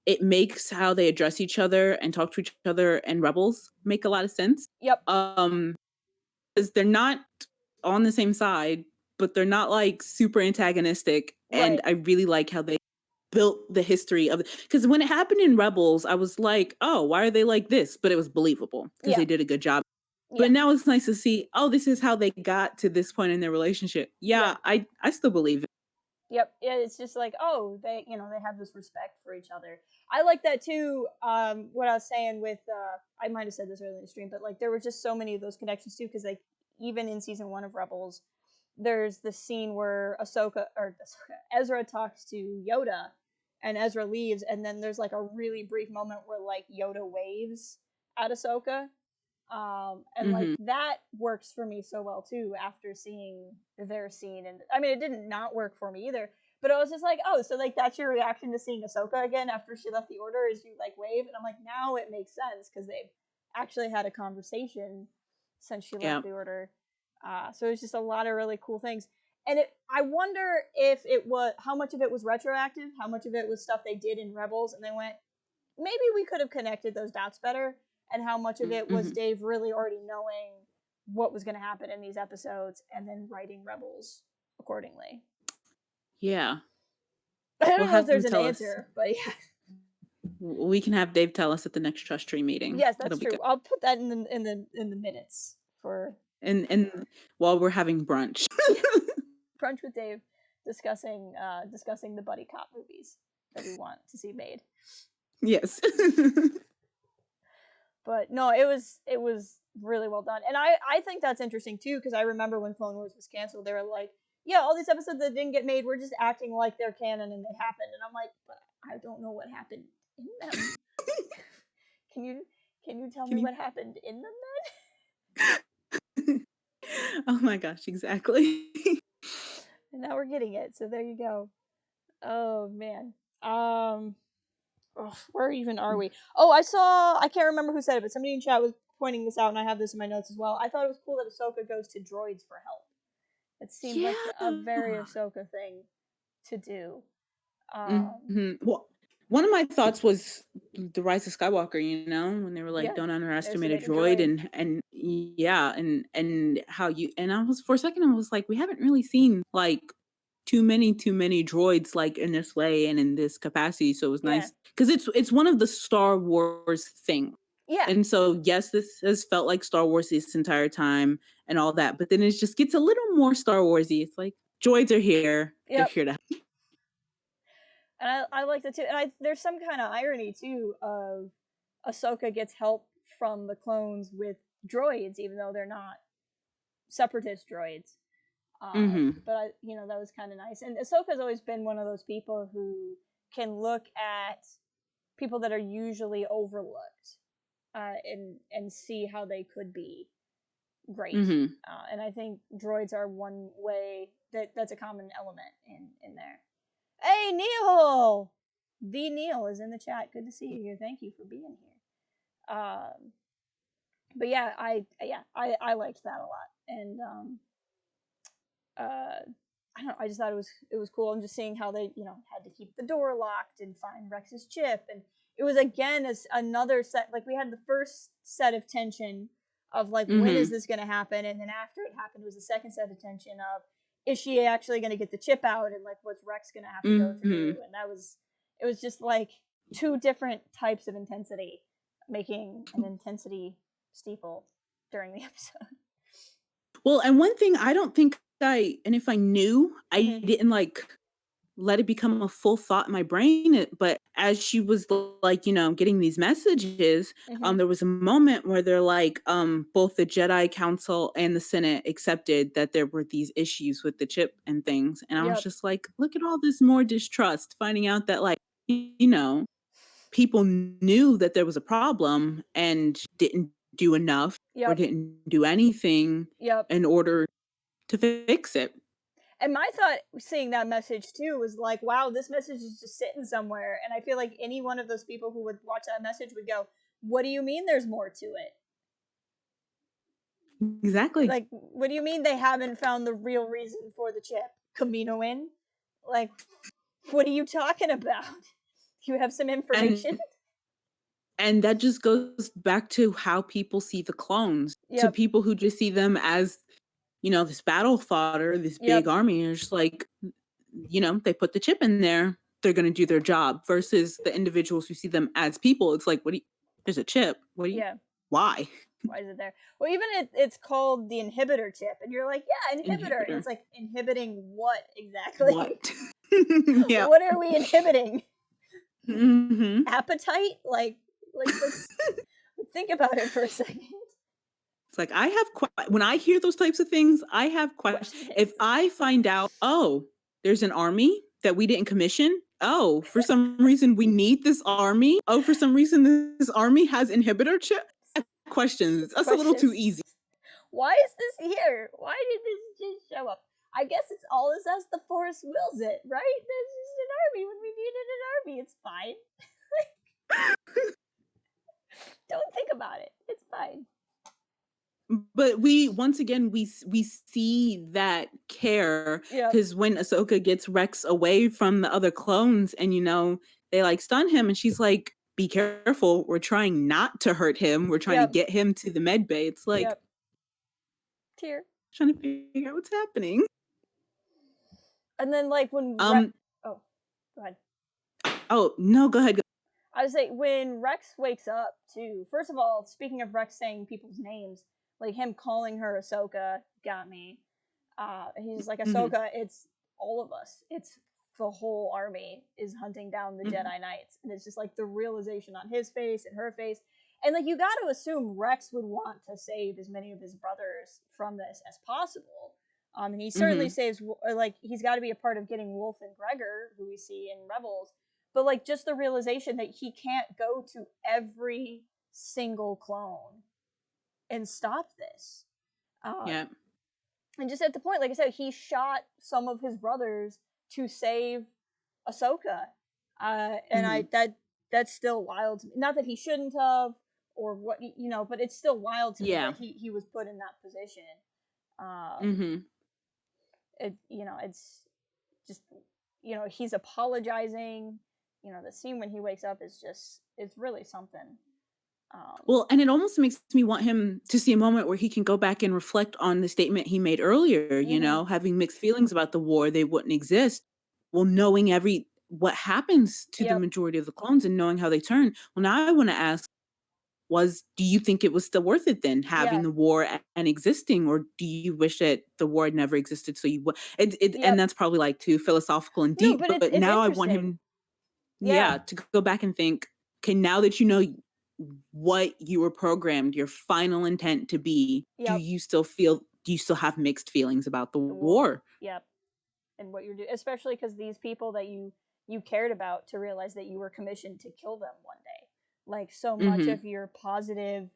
Speaker 2: it makes how they address each other and talk to each other and Rebels make a lot of sense.
Speaker 1: Yep.
Speaker 2: Because they're not on the same side, but they're not like super antagonistic. And
Speaker 1: Right.
Speaker 2: I really like how they built the history of, because when it happened in Rebels, I was like, oh, why are they like this? But it was believable because
Speaker 1: Yeah.
Speaker 2: they did a good job.
Speaker 1: Yeah.
Speaker 2: But now it's nice to see, oh, this is how they got to this point in their relationship.
Speaker 1: Yeah.
Speaker 2: Yeah, I still believe it.
Speaker 1: Yep. Yeah, it's just like, oh, they have this respect for each other. I like that too. What I was saying with, I might have said this earlier in the stream, but like there were just so many of those connections too, because like even in season 1 of Rebels, there's the scene where Ezra talks to Yoda, and Ezra leaves, and then there's like a really brief moment where like Yoda waves at Ahsoka, and like
Speaker 2: Mhm.
Speaker 1: that works for me so well too after seeing their scene. And I mean, it didn't not work for me either, but I was just like, oh, so like that's your reaction to seeing Ahsoka again after she left the Order, is you like wave? And I'm like, now it makes sense because they've actually had a conversation since she left
Speaker 2: Yeah.
Speaker 1: the Order. So it's just a lot of really cool things. And I wonder if it was, how much of it was retroactive, how much of it was stuff they did in Rebels, and they went, maybe we could have connected those dots better, and how much of it was
Speaker 2: Mhm.
Speaker 1: Dave really already knowing what was going to happen in these episodes and then writing Rebels accordingly.
Speaker 2: Yeah.
Speaker 1: I
Speaker 2: We'll
Speaker 1: don't know if
Speaker 2: have them
Speaker 1: there's an
Speaker 2: tell us.
Speaker 1: answer, but yeah.
Speaker 2: We can have Dave tell us at the next trust tree meeting.
Speaker 1: Yes,
Speaker 2: That'll
Speaker 1: that's
Speaker 2: be
Speaker 1: true.
Speaker 2: good.
Speaker 1: I'll put that in the minutes for
Speaker 2: And while we're having brunch.
Speaker 1: brunch with Dave, discussing the buddy cop movies that we want to see made.
Speaker 2: Yes.
Speaker 1: But no, it was really well done, and I think that's interesting too, because I remember when Clone Wars was canceled, they were like, yeah, all these episodes that didn't get made, we're just acting like they're canon and they happened, and I'm like, but I don't know what happened in them. Can you can you tell
Speaker 2: Can
Speaker 1: me
Speaker 2: you
Speaker 1: what happened in them
Speaker 2: Oh my gosh, exactly.
Speaker 1: then? And now we're getting it, so there you go. Oh man. Um. Oh, where even are we? Oh, I can't remember who said it, but somebody in chat was pointing this out, and I have this in my notes as well. I thought it was cool that Ahsoka goes to droids for help. It seemed like a very
Speaker 2: Yeah.
Speaker 1: Ahsoka thing to do. Um,
Speaker 2: Mhm. Well, one of my thoughts was the Rise of Skywalker, when they were like,
Speaker 1: yeah,
Speaker 2: "Don't underestimate a
Speaker 1: underestimate a
Speaker 2: droid,"
Speaker 1: droid.
Speaker 2: and yeah, and how you and I was for a second I was like, we haven't really seen like too many droids like in this way and in this capacity. So it was
Speaker 1: Yeah,
Speaker 2: nice because it's one of the Star Wars thing.
Speaker 1: yeah,
Speaker 2: And so yes, this has felt like Star Wars this entire time and all that, but then it just gets a little more Star Warsy. It's like droids are here. They're
Speaker 1: yep.
Speaker 2: here to
Speaker 1: And I like that too. And there's some kind of irony too of Ahsoka gets help from the clones with droids, even though they're not separatist droids.
Speaker 2: Mhm.
Speaker 1: But that was kind of nice. And Ahsoka's always been one of those people who can look at people that are usually overlooked, and see how they could be great.
Speaker 2: Mhm.
Speaker 1: And I think droids are one way that's a common element in there. Hey, Neil! The Neil is in the chat. Good to see you here. Thank you for being here. But yeah, I liked that a lot, and uh, I don't know, I just thought it was cool. I'm just seeing how they had to keep the door locked and find Rex's chip, and it was again as another set. Like we had the first set of tension of like, when is
Speaker 2: Mhm.
Speaker 1: this going to happen, and then after it happened was the second set of tension of, is she actually going to get the chip out, and like what's Rex going to have to go through.
Speaker 2: Mhm.
Speaker 1: And it was just like two different types of intensity, making an intensity steeple during the episode.
Speaker 2: Well, and one thing I don't think and if I knew,
Speaker 1: Mm-hmm.
Speaker 2: I didn't like let it become a full thought in my brain. But as she was like, getting these messages,
Speaker 1: Mm-hmm.
Speaker 2: there was a moment where they're like, both the Jedi Council and the Senate accepted that there were these issues with the chip and things. And I was
Speaker 1: Yep.
Speaker 2: just like, look at all this more distrust, finding out that like, you know, people knew that there was a problem and didn't do enough or
Speaker 1: Yep.
Speaker 2: didn't do anything
Speaker 1: Yep.
Speaker 2: in order to fix it.
Speaker 1: And my thought seeing that message too was like, wow, this message is just sitting somewhere. And I feel like any one of those people who would watch that message would go, what do you mean there's more to it?
Speaker 2: Exactly.
Speaker 1: Like, what do you mean they haven't found the real reason for the chip? Camino in? Like, what are you talking about? Do you have some information?
Speaker 2: And and that just goes back to how people see the clones. To
Speaker 1: Yep.
Speaker 2: people who just see them as this battle fodder, this big
Speaker 1: Yep.
Speaker 2: army, and it's just like, they put the chip in there, they're gonna do their job versus the individuals who see them as people. It's like, what do you there's a chip. What do you
Speaker 1: Yeah.
Speaker 2: why?
Speaker 1: Why is it there? Well, even it's called the inhibitor chip, and you're like, yeah, inhibitor, and
Speaker 2: Inhibitor.
Speaker 1: it's like inhibiting what exactly?
Speaker 2: What? Yeah.
Speaker 1: What are we inhibiting?
Speaker 2: Mhm.
Speaker 1: Appetite? Like let's think about it for a second.
Speaker 2: It's like I have when I hear those types of things, I have if
Speaker 1: Questions.
Speaker 2: I find out, "Oh, there's an army that we didn't commission. Oh, for some reason we need this army. Oh, for some reason this army has inhibitor chip." Questions. That's a little too
Speaker 1: Questions.
Speaker 2: easy.
Speaker 1: Why is this here? Why did this just show up? I guess it's all this as the Force wills it, right? There's just an army when we needed an army. It's fine. Don't think about it. It's fine.
Speaker 2: But we once again we see that care
Speaker 1: Yep.
Speaker 2: because when Ahsoka gets Rex away from the other clones and they like stun him and she's like, "Be careful, we're trying not to hurt him. We're trying to
Speaker 1: Yep.
Speaker 2: get him to the med bay." It's like
Speaker 1: Yep. Tear.
Speaker 2: trying to figure out what's happening.
Speaker 1: And then like
Speaker 2: Um
Speaker 1: oh, go ahead.
Speaker 2: oh no, go ahead.
Speaker 1: I would say when Rex wakes up too. First of all, speaking of Rex saying people's names, like him calling her Ahsoka got me. He's like
Speaker 2: Mhm,
Speaker 1: Ahsoka. It's all of us. It's the whole army is hunting down the
Speaker 2: mhm,
Speaker 1: Jedi Knights, and it's just like the realization on his face and her face, and like you got to assume Rex would want to save as many of his brothers from this as possible. And he certainly
Speaker 2: mhm.
Speaker 1: saves, or like he's got to be a part of getting Wolf and Gregor, who we see in Rebels, but like just the realization that he can't go to every single clone and stop this. Uh,
Speaker 2: Yeah.
Speaker 1: and just at the point, like I said, he shot some of his brothers to save Ahsoka, and I
Speaker 2: Mhm.
Speaker 1: that's still wild to me. Not that he shouldn't have, or what but it's still wild to me
Speaker 2: Yeah.
Speaker 1: that he was put in that position. Um,
Speaker 2: Mhm.
Speaker 1: it's just he's apologizing. The scene when he wakes up is just it's really something. Um,
Speaker 2: Well, and it almost makes me want him to see a moment where he can go back and reflect on the statement he made earlier,
Speaker 1: hmm
Speaker 2: having mixed feelings about the war, they wouldn't exist. Well, knowing what happens to the
Speaker 1: yep,
Speaker 2: majority of the clones and knowing how they turn. Well, now I want to ask do you think it was still worth it then having
Speaker 1: yeah,
Speaker 2: the war and existing or do you wish that the war had never existed so you would and
Speaker 1: yep.
Speaker 2: that's probably like too philosophical and
Speaker 1: No,
Speaker 2: deep
Speaker 1: but
Speaker 2: but
Speaker 1: it's
Speaker 2: now I want
Speaker 1: interesting.
Speaker 2: him
Speaker 1: Yeah,
Speaker 2: yeah, to go back and think, okay, now that you know what you were programmed, your final intent to be,
Speaker 1: yep.
Speaker 2: do you still have mixed feelings about the
Speaker 1: The war.
Speaker 2: war?
Speaker 1: Yep. And what you're doing, especially because these people that you cared about, to realize that you were commissioned to kill them one day. Like so much
Speaker 2: Mhm.
Speaker 1: of your positive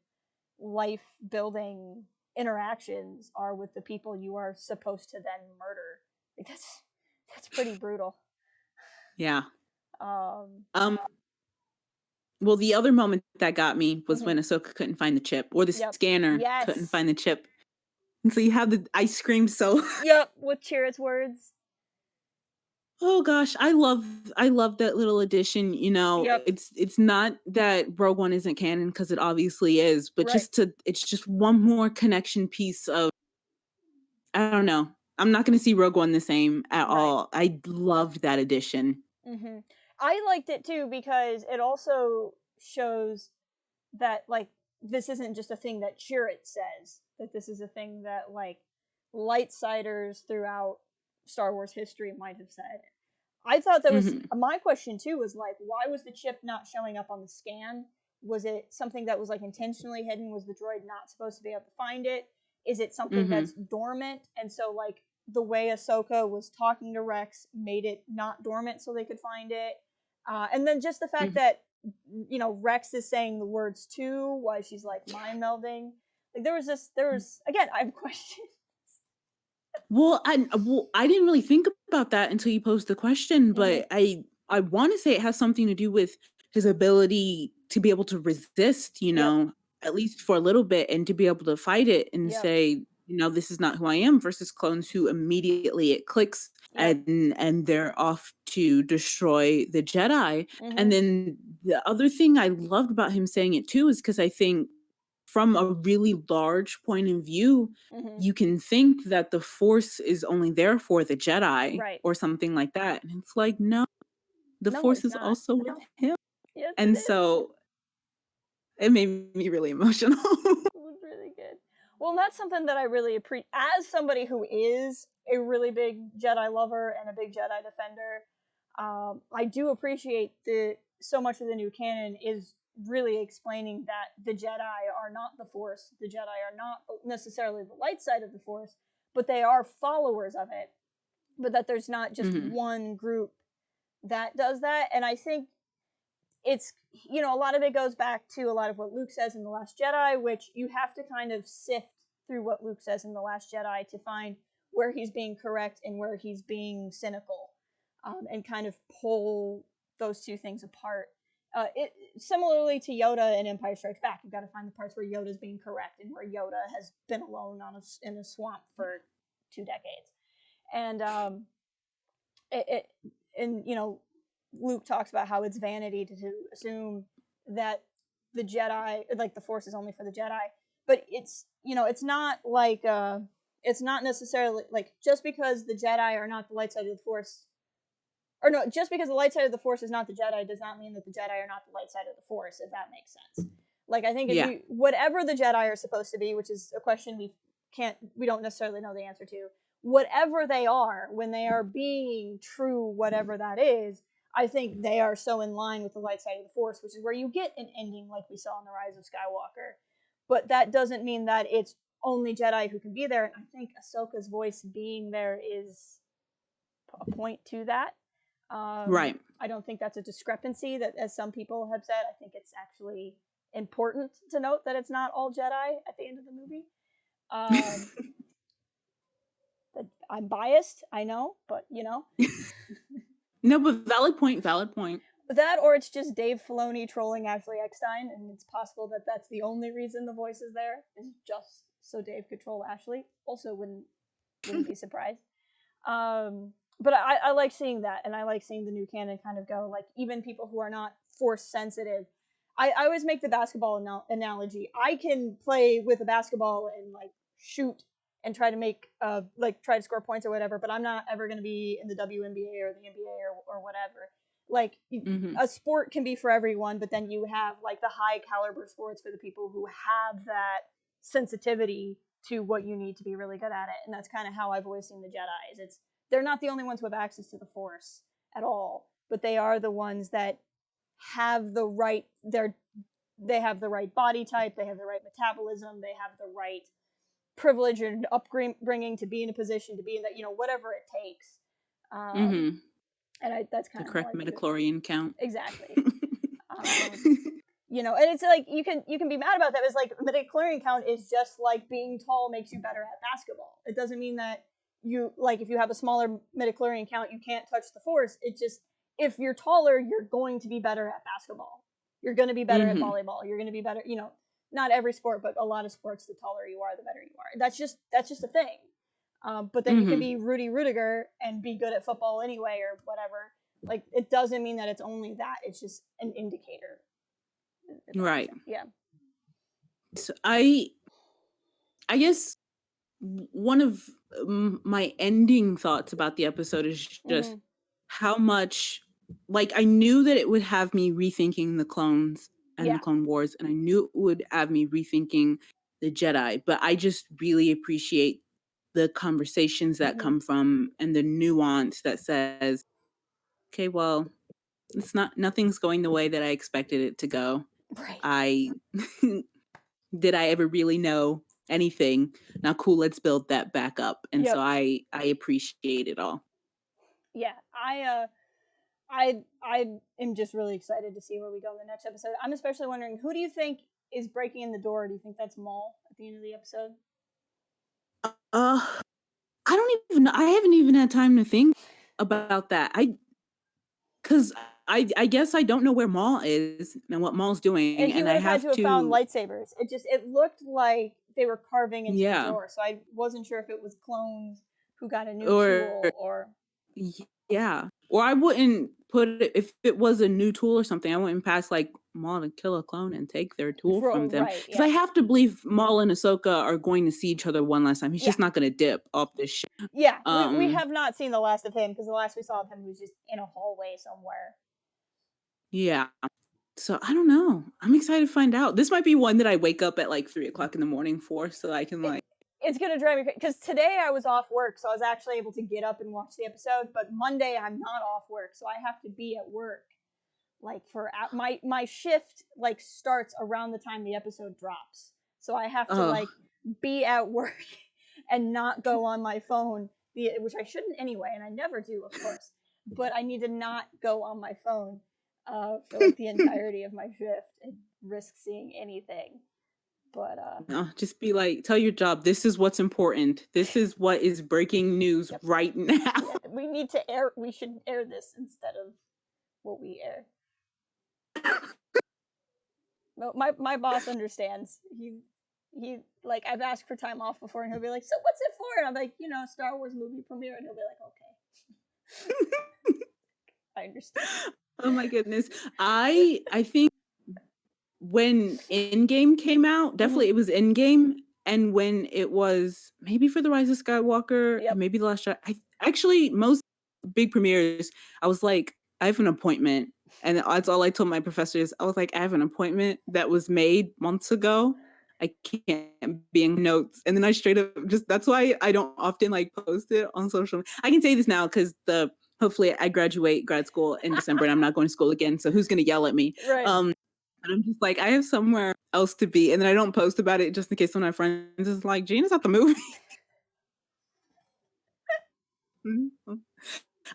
Speaker 1: life building interactions are with the people you are supposed to then murder. Like that's pretty brutal.
Speaker 2: Yeah.
Speaker 1: Um.
Speaker 2: Um, well, the other moment that got me was
Speaker 1: Mhm.
Speaker 2: when Ahsoka couldn't find the chip, or the
Speaker 1: Yep.
Speaker 2: scanner couldn't
Speaker 1: Yes.
Speaker 2: find the chip. And so you have I screamed so
Speaker 1: Yep. With Chirrut's words.
Speaker 2: oh gosh, I love that little addition,
Speaker 1: Yep.
Speaker 2: it's not that Rogue One isn't canon because it obviously is, but
Speaker 1: Right.
Speaker 2: it's just one more connection piece of I don't know. I'm not gonna see Rogue One the same at
Speaker 1: Right.
Speaker 2: all. I loved that addition.
Speaker 1: I liked it too because it also shows that like this isn't just a thing that Chirrut says, that this is a thing that like lightsiders throughout Star Wars history might have said. I thought that was
Speaker 2: Mhm,
Speaker 1: my question too, was like, why was the chip not showing up on the scan? Was it something that was like intentionally hidden? Was the droid not supposed to be able to find it? Is it something
Speaker 2: mhm,
Speaker 1: that's dormant? And so like the way Ahsoka was talking to Rex made it not dormant so they could find it. And then just the fact
Speaker 2: mhm.
Speaker 1: that Rex is saying the words too while she's like mind melding. Like there was again, I have a question.
Speaker 2: I didn't really think about that until you posed the question,
Speaker 1: hmm
Speaker 2: but I wanna say it has something to do with his ability to be able to resist,
Speaker 1: Yep.
Speaker 2: at least for a little bit, and to be able to fight it and
Speaker 1: Yep.
Speaker 2: say, "This is not who I am," versus clones who immediately it clicks
Speaker 1: Yep.
Speaker 2: and they're off to destroy the Jedi. And
Speaker 1: hmm
Speaker 2: then the other thing I loved about him saying it too is because I think from a really large point of view,
Speaker 1: Hmm.
Speaker 2: you can think that the Force is only there for the Jedi
Speaker 1: Right.
Speaker 2: or something like that, and it's like, no, the
Speaker 1: No,
Speaker 2: Force
Speaker 1: it's
Speaker 2: is
Speaker 1: not.
Speaker 2: also with him,
Speaker 1: Yes, it
Speaker 2: and
Speaker 1: is.
Speaker 2: so it made me really emotional.
Speaker 1: It was really good. Well, that's something that I really appreciate as somebody who is a really big Jedi lover and a big Jedi defender. I do appreciate the so much of the new canon is really explaining that the Jedi are not the Force. The Jedi are not necessarily the light side of the Force, but they are followers of it. But that there's not just
Speaker 2: Mhm.
Speaker 1: one group that does that. And I think it's, a lot of it goes back to a lot of what Luke says in The Last Jedi, which you have to kind of sift through what Luke says in The Last Jedi to find where he's being correct and where he's being cynical, and kind of pull those two things apart. It similarly to Yoda in Empire Strikes Back, you've got to find the parts where Yoda's being correct and where Yoda has been alone in a swamp for 2 decades, and it and Luke talks about how it's vanity to assume that the Jedi, like the Force, is only for the Jedi. But it's not like it's not necessarily like just because the Jedi are not the light side of the Force, or no, just because the light side of the Force is not the Jedi does not mean that the Jedi are not the light side of the Force. If that makes sense. Like I think if
Speaker 2: Yeah.
Speaker 1: you whatever the Jedi are supposed to be, which is a question we don't necessarily know the answer to, whatever they are, when they are being true, whatever that is, I think they are so in line with the light side of the Force, which is where you get an ending like we saw in The Rise of Skywalker. But that doesn't mean that it's only Jedi who can be there. And I think Ahsoka's voice being there is a point to that.
Speaker 2: Right.
Speaker 1: I don't think that's a discrepancy that, as some people have said, I think it's actually important to note that it's not all Jedi at the end of the movie. Um, I'm biased, I know, but
Speaker 2: No, but valid point, valid point.
Speaker 1: that or it's just Dave Filoni trolling Ashley Eckstein, and it's possible that that's the only reason the voice is there, is just so Dave could troll Ashley. Also, wouldn't be surprised. But I like seeing that, and I like seeing the new canon kind of go like even people who are not force sensitive. I always make the basketball analogy. I can play with a basketball and like shoot and try to make try to score points or whatever, but I'm not ever going to be in the WNBA or the NBA or whatever. Like
Speaker 2: Mhm.
Speaker 1: a sport can be for everyone, but then you have like the high caliber sports for the people who have that sensitivity to what you need to be really good at it. And that's kind of how I've always seen the Jedi's. It's they're not the only ones who have access to the Force at all, but they are the ones that have the right they have the right body type, they have the right metabolism, they have the right privilege and upbringing to be in a position to be in that, whatever it takes. Um,
Speaker 2: Mhm.
Speaker 1: and that's
Speaker 2: The
Speaker 1: kind of how
Speaker 2: correct
Speaker 1: I think of
Speaker 2: midichlorian count.
Speaker 1: exactly. Um, and it's like you can be mad about that. It's like midichlorian count is just like being tall makes you better at basketball. It doesn't mean that you like if you have a smaller midichlorian count you can't touch the Force. It just if you're taller you're going to be better at basketball. You're going to be better at
Speaker 2: Mhm.
Speaker 1: volleyball. You're going to be better. Not every sport, but a lot of sports. The taller you are, the better you are. That's just a thing. But then you can
Speaker 2: Mhm.
Speaker 1: be Rudy Rudiger and be good at football anyway or whatever. Like it doesn't mean that it's only that. It's just an indicator if that makes
Speaker 2: Right.
Speaker 1: sense. Yeah.
Speaker 2: So I guess one of my ending thoughts about the episode is just
Speaker 1: Mm-hmm.
Speaker 2: how much like I knew that it would have me rethinking the clones and the
Speaker 1: Yeah.
Speaker 2: Clone Wars, and I knew it would have me rethinking the Jedi, but I just really appreciate the conversations that
Speaker 1: Mm-hmm.
Speaker 2: come from and the nuance that says, okay, well, it's not nothing's going the way that I expected it to go.
Speaker 1: Right.
Speaker 2: I did I ever really know anything? Now cool, let's build that back up. And so
Speaker 1: Yep.
Speaker 2: I appreciate it all.
Speaker 1: Yeah. I am just really excited to see where we go in the next episode. I'm especially wondering who do you think is breaking in the door? Do you think that's Maul at the end of the episode?
Speaker 2: I don't even know. I haven't even had time to think about that. Cuz I guess I don't know where Maul is and what Maul's doing,
Speaker 1: And he
Speaker 2: and
Speaker 1: would
Speaker 2: I
Speaker 1: have had
Speaker 2: have
Speaker 1: to have found
Speaker 2: to
Speaker 1: lightsabers. It looked like they were carving into the
Speaker 2: yeah.
Speaker 1: door, so I wasn't sure if it was clones who got a new
Speaker 2: Or
Speaker 1: tool or
Speaker 2: yeah. Or I wouldn't put it if it was a new tool or something, I wouldn't pass like Maul to kill a clone and take their tool from them.
Speaker 1: Right,
Speaker 2: Because I
Speaker 1: yeah.
Speaker 2: have to believe Maul and Ahsoka are going to see each other one last time. He's
Speaker 1: Yeah.
Speaker 2: just not going to dip off this shit.
Speaker 1: Yeah, we have not seen the last of him, because the last we saw of him was just in a hallway somewhere.
Speaker 2: Yeah. So I don't know. I'm excited to find out. This might be one that I wake up at like 3 o'clock in the morning for, so I can like.
Speaker 1: It's gonna drive me crazy, because today I was off work, so I was actually able to get up and watch the episode. But Monday I'm not off work, so I have to be at work. Like for my shift like starts around the time the episode drops, so I have to like be at work and not go on my phone, which I shouldn't anyway, and I never do, of course. But I need to not go on my phone for like the entirety of my shift and risk seeing anything. But
Speaker 2: just be like, tell your job, this is what's important. This is what is breaking news right now.
Speaker 1: Yeah, we need to air. We should air this instead of what we air. No, my boss understands. He like, I've asked for time off before, and he'll be like, "So what's it for?" And I'm like, Star Wars movie premiere, and he'll be like, "Okay." I understand.
Speaker 2: Oh my goodness. I think when Endgame came out, definitely it was Endgame, and when it was maybe for The Rise of Skywalker, and maybe The Last Jedi. Actually, most big premieres, I was like, I have an appointment, and that's all I told my professors. I was like, I have an appointment that was made months ago. I can't be in notes, and then I straight up just. That's why I don't often like post it on social. I can say this now because hopefully I graduate grad school in December, and I'm not going to school again. So who's gonna yell at me?
Speaker 1: Right.
Speaker 2: And I'm just like, I have somewhere else to be. And then I don't post about it just in case one of my friends is like, Gina's at the movie.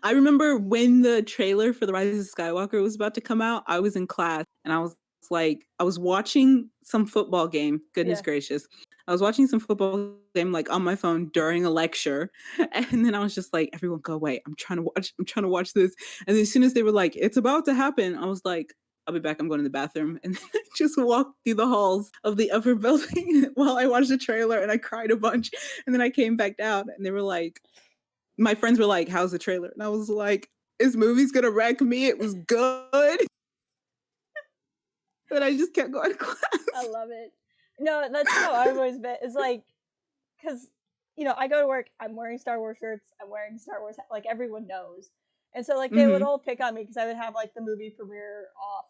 Speaker 2: I remember when the trailer for The Rise of Skywalker was about to come out, I was in class and I was like, I was watching some football game. Goodness gracious. I was watching some football game like on my phone during a lecture. And then I was just like, everyone go away. I'm trying to watch this. And then as soon as they were like, it's about to happen, I was like, I'll be back. I'm going to the bathroom. And then I just walked through the halls of the upper building while I watched the trailer and I cried a bunch. And then I came back down and they were like, my friends were like, how's the trailer? And I was like, this movie's gonna wreck me. It was good. But I just kept going to class.
Speaker 1: I love it. No, that's how I've always been. It's like, because, I go to work, I'm wearing Star Wars shirts, I'm wearing Star Wars, like, everyone knows. And so, like, they would all pick on me because I would have, like, the movie premiere off.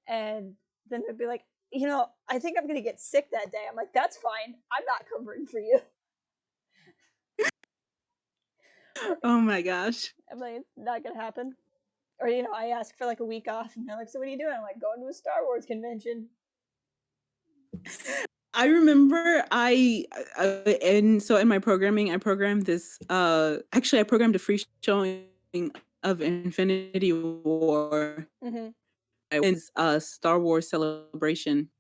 Speaker 1: And then they'd be like, I think I'm going to get sick that day. I'm like, that's fine. I'm not covering for you.
Speaker 2: Oh my gosh.
Speaker 1: I'm like, it's not going to happen. Or, I ask for, like, a week off, and they're like, so what are you doing? I'm like, going to a Star Wars convention.
Speaker 2: I remember and so in my programming, I programmed this, actually I programmed a free showing of Infinity War. It's a Star Wars celebration.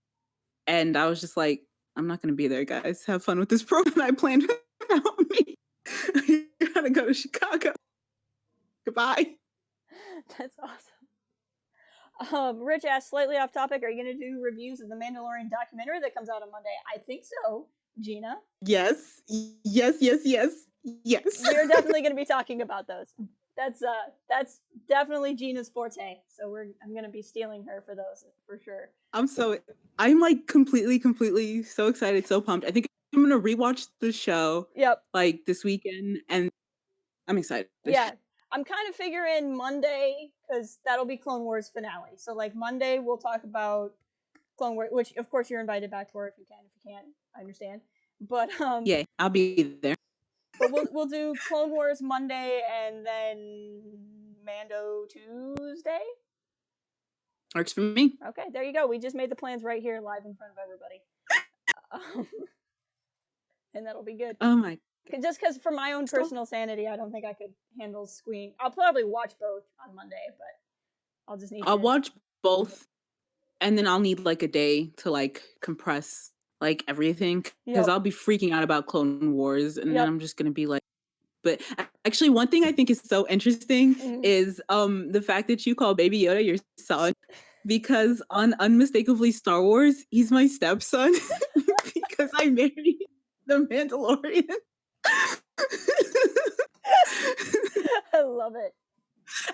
Speaker 2: And I was just like, I'm not going to be there, guys. Have fun with this program I planned without me. I gotta go to Chicago. Goodbye.
Speaker 1: That's awesome. Rich asked, slightly off topic, are you going to do reviews of the Mandalorian documentary that comes out on Monday? I think so, Gina.
Speaker 2: Yes. Yes.
Speaker 1: We're definitely going to be talking about those. That's definitely Gina's forte. So I'm going to be stealing her for those for sure.
Speaker 2: I'm like completely so excited, so pumped. I think I'm going to rewatch the show.
Speaker 1: Yep.
Speaker 2: Like this weekend, and I'm excited.
Speaker 1: Yeah. I'm kind of figuring Monday, because that'll be Clone Wars finale. So, like, Monday we'll talk about Clone Wars, which, of course, you're invited back for if you can. If you can't, I understand. But,
Speaker 2: yeah, I'll be there.
Speaker 1: But we'll do Clone Wars Monday, and then Mando Tuesday?
Speaker 2: Works for me.
Speaker 1: Okay, there you go. We just made the plans right here live in front of everybody. And that'll be good.
Speaker 2: Oh my.
Speaker 1: Just because for my own personal sanity, I don't think I could handle squeeing. I'll probably watch both on Monday, but I'll just need
Speaker 2: I'll watch both, and then I'll need like a day to like compress like everything, because I'll be freaking out about Clone Wars, and then I'm just gonna be like. But actually, one thing I think is so interesting is the fact that you call Baby Yoda your son, because on Unmistakably Star Wars, he's my stepson because I married the Mandalorian.
Speaker 1: I love it.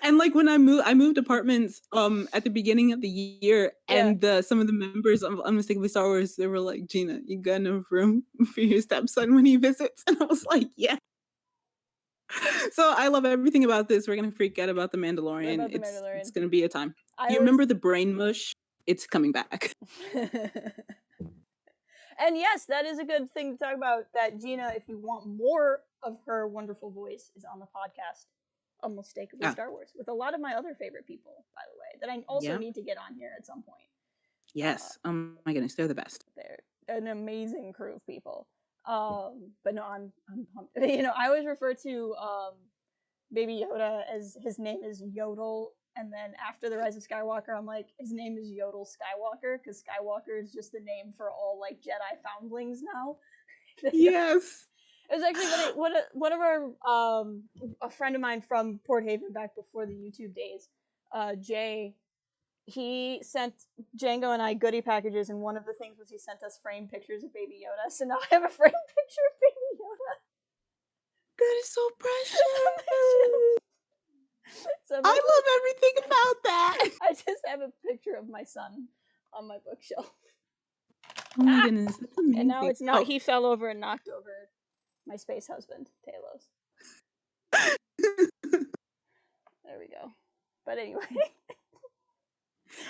Speaker 2: And like when I moved apartments at the beginning of the year,
Speaker 1: Yeah.
Speaker 2: and some of the members of Unmistakably Star Wars, they were like, Gina, you got enough room for your stepson when he visits? And I was like, yeah. So I love everything about this. We're gonna freak out about the Mandalorian.
Speaker 1: About the
Speaker 2: It's
Speaker 1: Mandalorian.
Speaker 2: gonna be a time.
Speaker 1: I
Speaker 2: You
Speaker 1: was
Speaker 2: remember the brain mush? It's coming back.
Speaker 1: And yes, that is a good thing to talk about. That Gina, if you want more of her wonderful voice, is on the podcast, Unmistakably
Speaker 2: Yeah.
Speaker 1: Star Wars, with a lot of my other favorite people, by the way, that I also
Speaker 2: Yeah.
Speaker 1: need to get on here at some point.
Speaker 2: Yes. Oh my goodness, they're the best.
Speaker 1: They're an amazing crew of people. But no, I'm pumped. You know, I always refer to Baby Yoda as his name is Yodel, and then after the Rise of Skywalker, I'm like, his name is Yodel Skywalker, because Skywalker is just the name for all like Jedi foundlings now.
Speaker 2: Yes.
Speaker 1: It was actually funny. One of our a friend of mine from Port Haven back before the YouTube days, Jay, he sent Django and I goodie packages, and one of the things was he sent us framed pictures of Baby Yoda. So now I have a framed picture of Baby Yoda.
Speaker 2: That is so precious.
Speaker 1: So
Speaker 2: I love everything about that.
Speaker 1: I just have a picture of my son on my bookshelf.
Speaker 2: Oh my goodness, that's amazing.
Speaker 1: And now it's not. He fell over and knocked over my space husband, Talos. There we go. But anyway.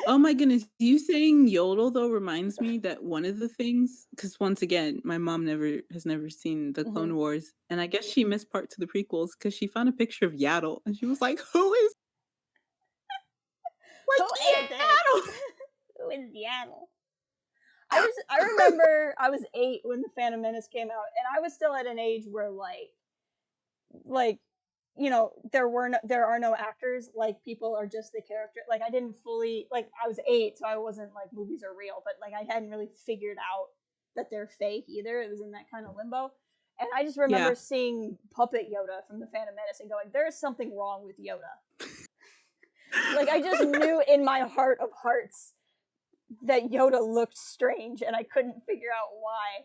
Speaker 2: Oh my goodness, you saying yodel though reminds me that one of the things, because once again, my mom has never seen the Clone Wars, and I guess she missed parts of the prequels because she found a picture of Yaddle, and she was like, "Who is
Speaker 1: Yaddle? Who is Yaddle?" I remember I was 8 when the Phantom Menace came out, and I was still at an age where like you know, there are no actors, like people are just the character. Like I didn't fully, like I was 8, so I wasn't like movies are real, but like I hadn't really figured out that they're fake either. It was in that kind of limbo. And I just remember seeing Puppet Yoda from the Phantom Menace and going, there's something wrong with Yoda. Like I just knew in my heart of hearts that Yoda looked strange, and I couldn't figure out why.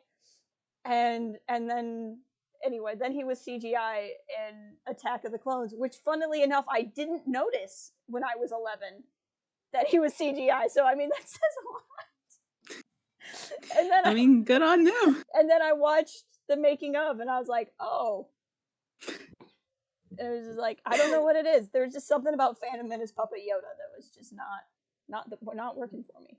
Speaker 1: And then anyway, then he was CGI in Attack of the Clones, which funnily enough I didn't notice when I was 11 that he was CGI. So I mean that says a lot. And then
Speaker 2: I mean, good on them.
Speaker 1: And then I watched the making of, and I was like, oh. It was just like, I don't know what it is. There was just something about Phantom Menace Puppet Yoda that was just not working for me.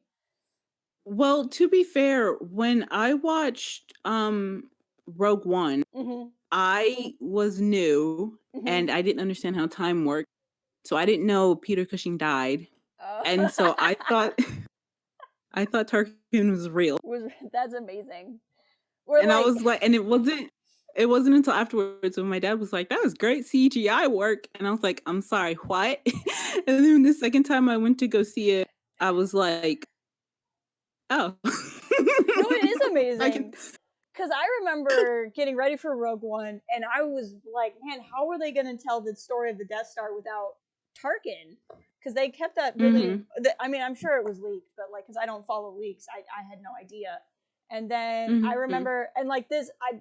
Speaker 2: Well, to be fair, when I watched Rogue One, I was new and I didn't understand how time worked. So I didn't know Peter Cushing died. And so I thought Tarkin was real.
Speaker 1: That's amazing.
Speaker 2: I was like, and it wasn't until afterwards when my dad was like, that was great CGI work. And I was like, I'm sorry, what? And then the second time I went to go see it, I was like, oh.
Speaker 1: No, it is amazing. Because I remember getting ready for Rogue One, and I was like, man, how are they going to tell the story of the Death Star without Tarkin? Because they kept that really, I mean, I'm sure it was leaked, but like, because I don't follow leaks, I had no idea. And then I remember, and like this, I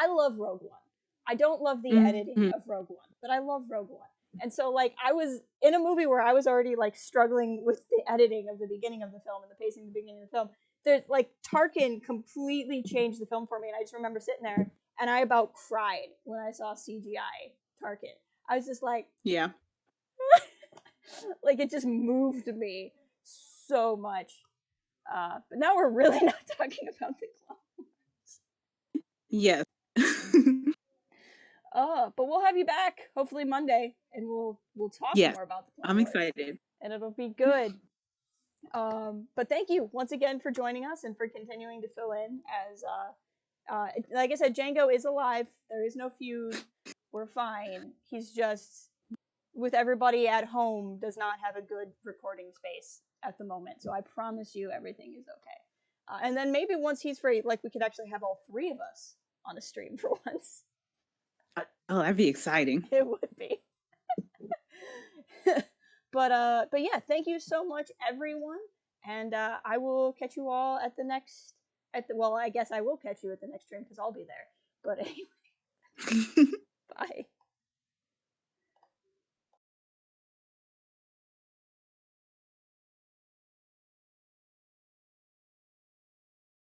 Speaker 1: love Rogue One. I don't love the editing of Rogue One, but I love Rogue One. And so like I was in a movie where I was already like struggling with the editing of the beginning of the film and the pacing of the beginning of the film. There's like Tarkin completely changed the film for me, and I just remember sitting there and I about cried when I saw CGI Tarkin. I was just like, yeah. Like it just moved me so much. But now we're really not talking about the Clone Wars.
Speaker 2: Yes.
Speaker 1: But we'll have you back hopefully Monday, and we'll talk more about the Clone
Speaker 2: Wars. I'm excited,
Speaker 1: and it'll be good. But thank you once again for joining us and for continuing to fill in as like I said, Django is alive. There is no feud. We're fine. He's just with everybody at home does not have a good recording space at the moment. So I promise you everything is okay. And then maybe once he's free, like we could actually have all 3 of us on a stream for once.
Speaker 2: Oh, that'd be exciting.
Speaker 1: It would be. But yeah, thank you so much, everyone. And I will catch you all at the next. Well, I guess I will catch you at the next stream because I'll be there. But anyway, bye.